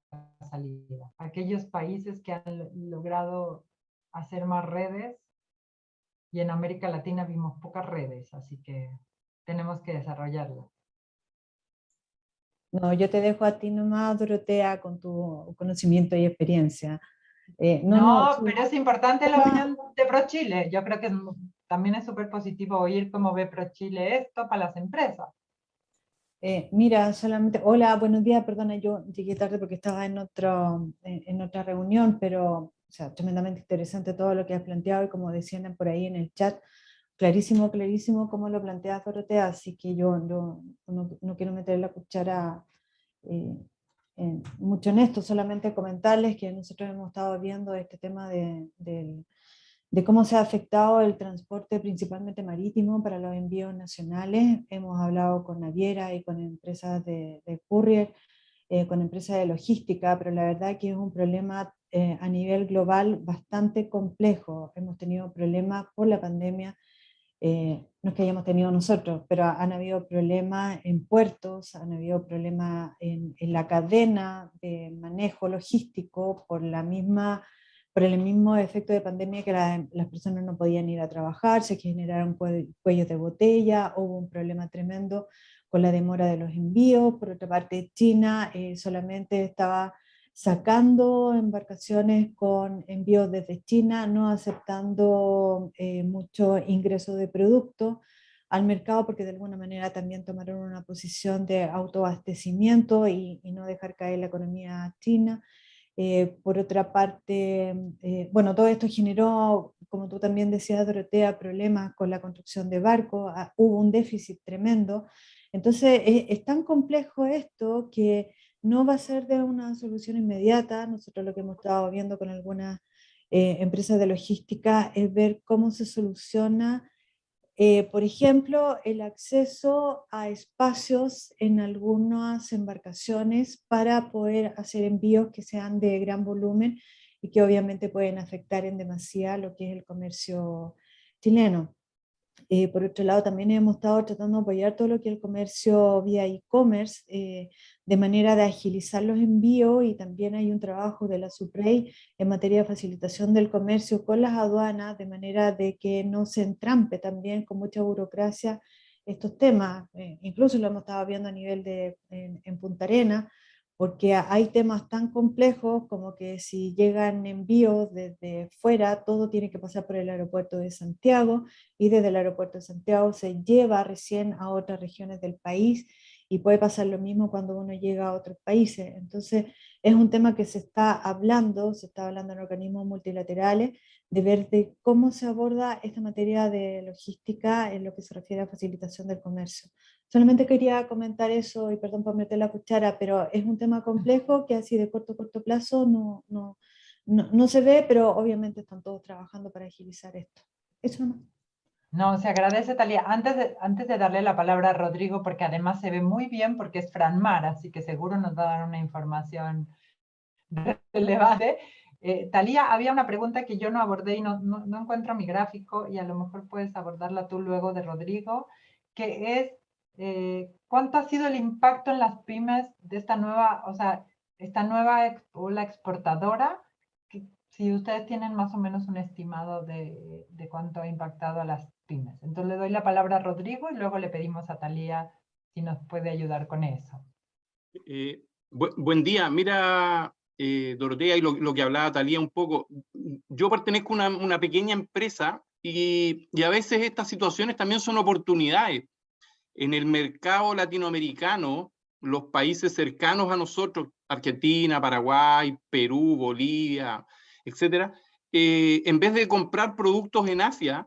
salida. Aquellos países que han logrado hacer más redes y en América Latina vimos pocas redes, así que tenemos que desarrollarlas. No, yo te dejo a ti nomás, Dorotea, con tu conocimiento y experiencia. No, Sí, pero es importante la opinión de ProChile. Yo creo que también es súper positivo oír cómo ve ProChile esto para las empresas. mira, solamente, hola, buenos días, perdona, yo llegué tarde porque estaba en otra reunión, pero, o sea, tremendamente interesante todo lo que has planteado y como decían por ahí en el chat, clarísimo, clarísimo cómo lo planteas, Dorotea, así que yo no quiero meter la cuchara eh, mucho en esto, solamente comentarles que nosotros hemos estado viendo este tema de cómo se ha afectado el transporte principalmente marítimo para los envíos nacionales. Hemos hablado con navieras y con empresas de courier, con empresas de logística, pero la verdad que es un problema a nivel global bastante complejo. Hemos tenido problemas por la pandemia, no es que hayamos tenido nosotros, pero han habido problemas en puertos, han habido problemas en la cadena de manejo logístico por el mismo efecto de pandemia que las personas no podían ir a trabajar, se generaron cuellos de botella, hubo un problema tremendo con la demora de los envíos. Por otra parte, China solamente estaba sacando embarcaciones con envíos desde China, no aceptando mucho ingreso de productos al mercado porque de alguna manera también tomaron una posición de autoabastecimiento y no dejar caer la economía china. Por otra parte, bueno, todo esto generó, como tú también decías, Dorotea, problemas con la construcción de barcos, hubo un déficit tremendo. Entonces, es tan complejo esto que no va a ser de una solución inmediata. Nosotros lo que hemos estado viendo con algunas empresas de logística es ver cómo se soluciona Por ejemplo, el acceso a espacios en algunas embarcaciones para poder hacer envíos que sean de gran volumen y que obviamente pueden afectar en demasía lo que es el comercio chileno. Por otro lado, también hemos estado tratando de apoyar todo lo que es el comercio vía e-commerce, de manera de agilizar los envíos, y también hay un trabajo de la SUPREI en materia de facilitación del comercio con las aduanas, de manera de que no se entrampe también con mucha burocracia estos temas. Incluso lo hemos estado viendo a nivel en Punta Arenas, porque hay temas tan complejos como que si llegan envíos desde fuera, todo tiene que pasar por el aeropuerto de Santiago, y desde el aeropuerto de Santiago se lleva recién a otras regiones del país, y puede pasar lo mismo cuando uno llega a otros países. Entonces, es un tema que se está hablando en organismos multilaterales, de ver de cómo se aborda esta materia de logística en lo que se refiere a facilitación del comercio. Solamente quería comentar eso, y perdón por meter la cuchara, pero es un tema complejo que así de corto plazo no se ve, pero obviamente están todos trabajando para agilizar esto. Eso no. No, se agradece, Talía. Antes de darle la palabra a Rodrigo, porque además se ve muy bien, porque es Franmar, así que seguro nos va a dar una información relevante. Talía, había una pregunta que yo no abordé y no encuentro mi gráfico, y a lo mejor puedes abordarla tú luego de Rodrigo, que es ¿cuánto ha sido el impacto en las pymes de esta nueva, o sea, esta nueva ola exportadora? Si ustedes tienen más o menos un estimado de cuánto ha impactado a las pymes. Entonces le doy la palabra a Rodrigo y luego le pedimos a Talía si nos puede ayudar con eso. Buen día. Mira, Dorotea, y lo que hablaba Talía un poco. Yo pertenezco a una pequeña empresa, y a veces estas situaciones también son oportunidades. En el mercado latinoamericano, los países cercanos a nosotros, Argentina, Paraguay, Perú, Bolivia, etcétera, en vez de comprar productos en Asia,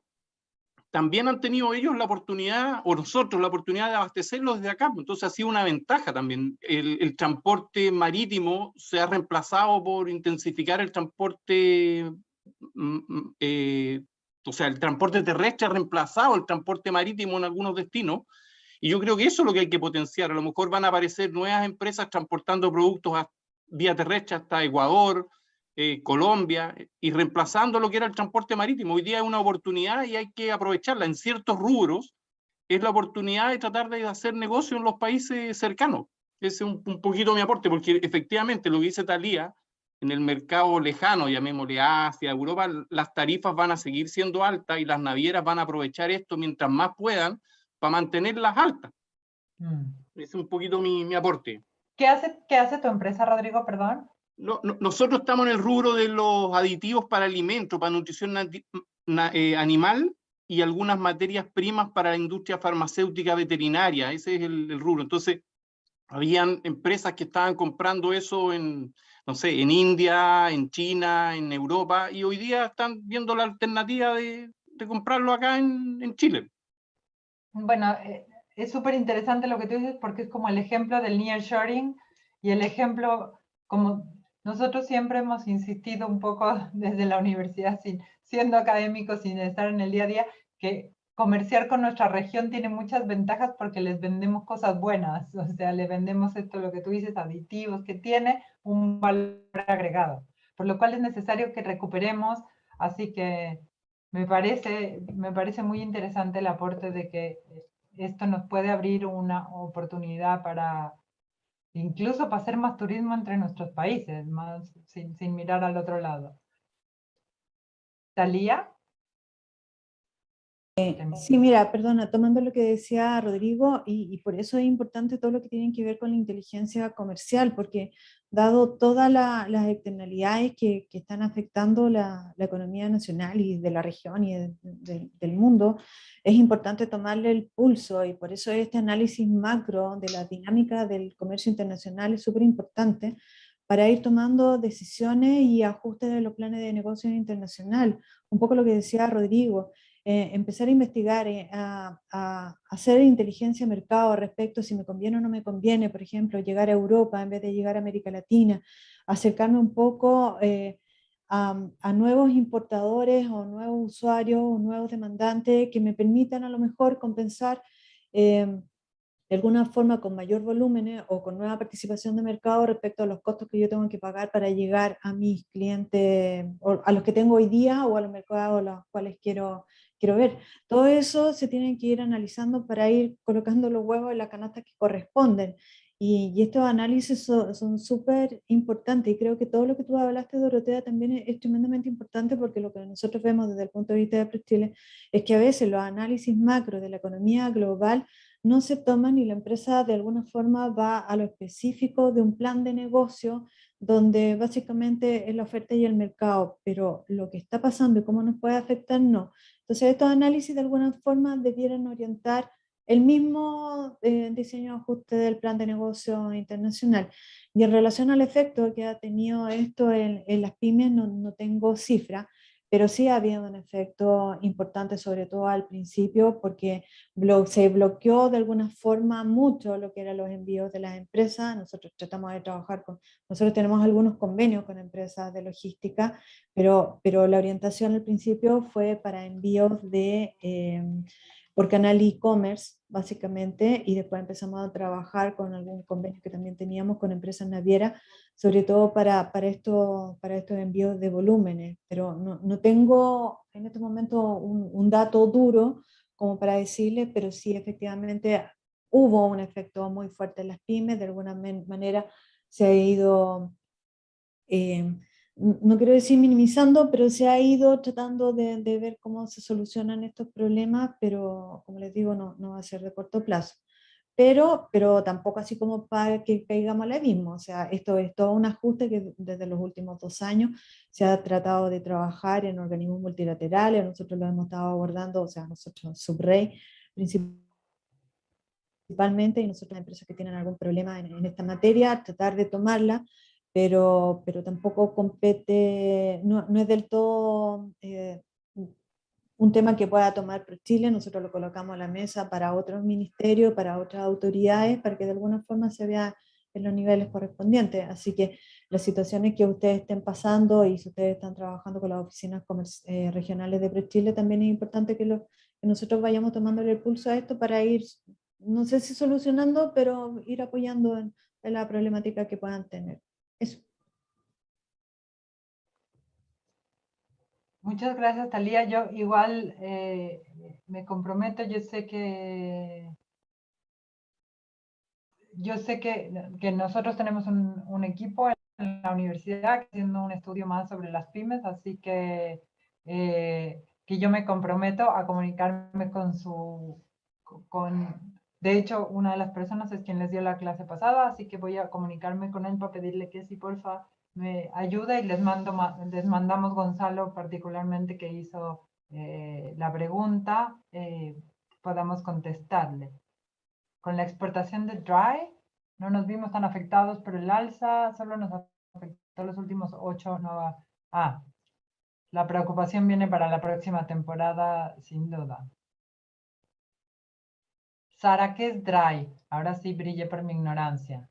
también han tenido ellos la oportunidad, o nosotros la oportunidad de abastecerlos desde acá. Entonces ha sido una ventaja también. El transporte marítimo se ha reemplazado por intensificar el transporte, o sea, el transporte terrestre ha reemplazado el transporte marítimo en algunos destinos, y yo creo que eso es lo que hay que potenciar. A lo mejor van a aparecer nuevas empresas transportando productos vía terrestre hasta Ecuador, Colombia, y reemplazando lo que era el transporte marítimo. Hoy día es una oportunidad y hay que aprovecharla. En ciertos rubros es la oportunidad de tratar de hacer negocio en los países cercanos. Ese es un poquito mi aporte, porque efectivamente lo que dice Talía, en el mercado lejano, llamémosle Asia, Europa, las tarifas van a seguir siendo altas, y las navieras van a aprovechar esto mientras más puedan para mantenerlas altas. Ese es un poquito mi aporte. ¿Qué hace tu empresa, Rodrigo, perdón? Nosotros estamos en el rubro de los aditivos para alimentos, para nutrición animal, y algunas materias primas para la industria farmacéutica veterinaria. Ese es el rubro. Entonces, habían empresas que estaban comprando eso en, no sé, en India, en China, en Europa, y hoy día están viendo la alternativa de comprarlo acá en Chile. Bueno, es súper interesante lo que tú dices, porque es como el ejemplo del nearshoring, y el ejemplo, como nosotros siempre hemos insistido un poco desde la universidad, siendo académicos, sin estar en el día a día, que comerciar con nuestra región tiene muchas ventajas porque les vendemos cosas buenas, o sea, le vendemos esto, lo que tú dices, aditivos, que tiene un valor agregado, por lo cual es necesario que recuperemos, así que me parece muy interesante el aporte de que esto nos puede abrir una oportunidad para incluso para hacer más turismo entre nuestros países, más sin mirar al otro lado. ¿Talía? Sí, mira, perdona, tomando lo que decía Rodrigo, y por eso es importante todo lo que tiene que ver con la inteligencia comercial, porque dado todas las externalidades que están afectando la economía nacional y de la región y del mundo, es importante tomarle el pulso, y por eso este análisis macro de la dinámica del comercio internacional es súper importante para ir tomando decisiones y ajustes de los planes de negocios internacional. Un poco lo que decía Rodrigo. Empezar a investigar, a hacer inteligencia de mercado respecto a si me conviene o no me conviene, por ejemplo, llegar a Europa en vez de llegar a América Latina, acercarme un poco a nuevos importadores o nuevos usuarios o nuevos demandantes que me permitan a lo mejor compensar de alguna forma con mayor volumen o con nueva participación de mercado respecto a los costos que yo tengo que pagar para llegar a mis clientes, o a los que tengo hoy día o a los mercados a los cuales quiero ver. Todo eso se tiene que ir analizando para ir colocando los huevos en la canasta que corresponden. Y estos análisis son súper importantes, y creo que todo lo que tú hablaste, Dorotea, también es tremendamente importante, porque lo que nosotros vemos desde el punto de vista de PRESchile es que a veces los análisis macro de la economía global no se toman, y la empresa de alguna forma va a lo específico de un plan de negocio donde básicamente es la oferta y el mercado, pero lo que está pasando y cómo nos puede afectar, no. Entonces estos análisis de alguna forma debieran orientar el mismo diseño de ajuste del plan de negocio internacional. Y en relación al efecto que ha tenido esto en las pymes, no tengo cifra, pero sí ha habido un efecto importante, sobre todo al principio, porque se bloqueó de alguna forma mucho lo que eran los envíos de las empresas. Nosotros tratamos de trabajar nosotros tenemos algunos convenios con empresas de logística, pero la orientación al principio fue para envíos por canal e-commerce, básicamente, y después empezamos a trabajar con algún convenio que también teníamos con empresas navieras, sobre todo para estos envíos de volúmenes, pero no tengo en este momento un dato duro como para decirle, pero sí efectivamente hubo un efecto muy fuerte en las pymes, de alguna manera se ha ido, no quiero decir minimizando, pero se ha ido tratando de ver cómo se solucionan estos problemas, pero como les digo, no va a ser de corto plazo. Pero tampoco así como para que caigamos al abismo. O sea, esto es todo un ajuste que desde los últimos 2 años se ha tratado de trabajar en organismos multilaterales. Nosotros lo hemos estado abordando, o sea, nosotros, Subrey, principalmente, y nosotros, las empresas que tienen algún problema en esta materia, tratar de tomarla, pero tampoco compete, no es del todo un tema que pueda tomar PRESchile. Nosotros lo colocamos a la mesa para otros ministerios, para otras autoridades, para que de alguna forma se vea en los niveles correspondientes. Así que las situaciones que ustedes estén pasando, y si ustedes están trabajando con las oficinas regionales de PRESchile, también es importante que nosotros vayamos tomándole el pulso a esto para ir, no sé si solucionando, pero ir apoyando en la problemática que puedan tener. Eso. Muchas gracias, Thalía. Yo igual me comprometo. Yo sé que nosotros tenemos un equipo en la universidad haciendo un estudio más sobre las pymes, así que yo me comprometo a comunicarme de hecho, una de las personas es quien les dio la clase pasada, así que voy a comunicarme con él para pedirle que si porfa me ayuda, y les mandamos Gonzalo particularmente, que hizo la pregunta, podamos contestarle. Con la exportación de Dry no nos vimos tan afectados, pero el alza solo nos afectó los últimos 8. La preocupación viene para la próxima temporada, sin duda. Sara, ¿qué es Dry? Ahora sí brillé por mi ignorancia.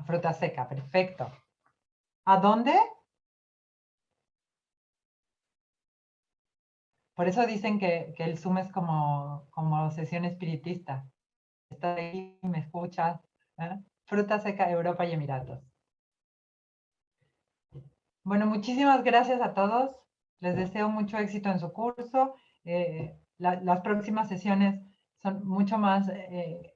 Fruta seca, perfecto. ¿A dónde? Por eso dicen que el Zoom es como sesión espiritista. Estás ahí, me escuchas. Fruta seca, Europa y Emiratos. Bueno, muchísimas gracias a todos. Les deseo mucho éxito en su curso. Las próximas sesiones son mucho más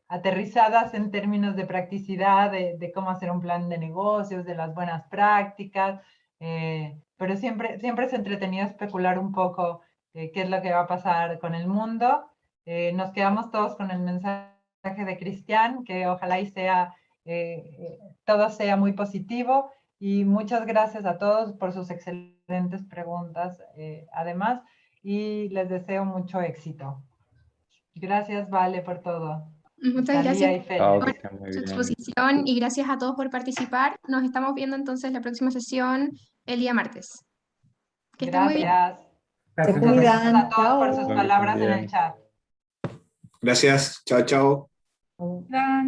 aterrizadas en términos de practicidad, de cómo hacer un plan de negocios, de las buenas prácticas. Pero siempre es entretenido especular un poco qué es lo que va a pasar con el mundo. Nos quedamos todos con el mensaje de Cristian, que ojalá y todo sea muy positivo. Y muchas gracias a todos por sus excelentes preguntas, además, y les deseo mucho éxito. Gracias, Vale, por todo. Muchas Thalía gracias y Félix. Chao, que por estén muy su bien. exposición, y gracias a todos por participar. Nos estamos viendo entonces la próxima sesión el día martes. Que estén muy bien. Gracias. Se Gracias. Muchas gracias cuidan. a todos por sus Chao. Que estén palabras en el bien. chat. Gracias. Chao, chao. Chao.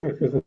Gracias.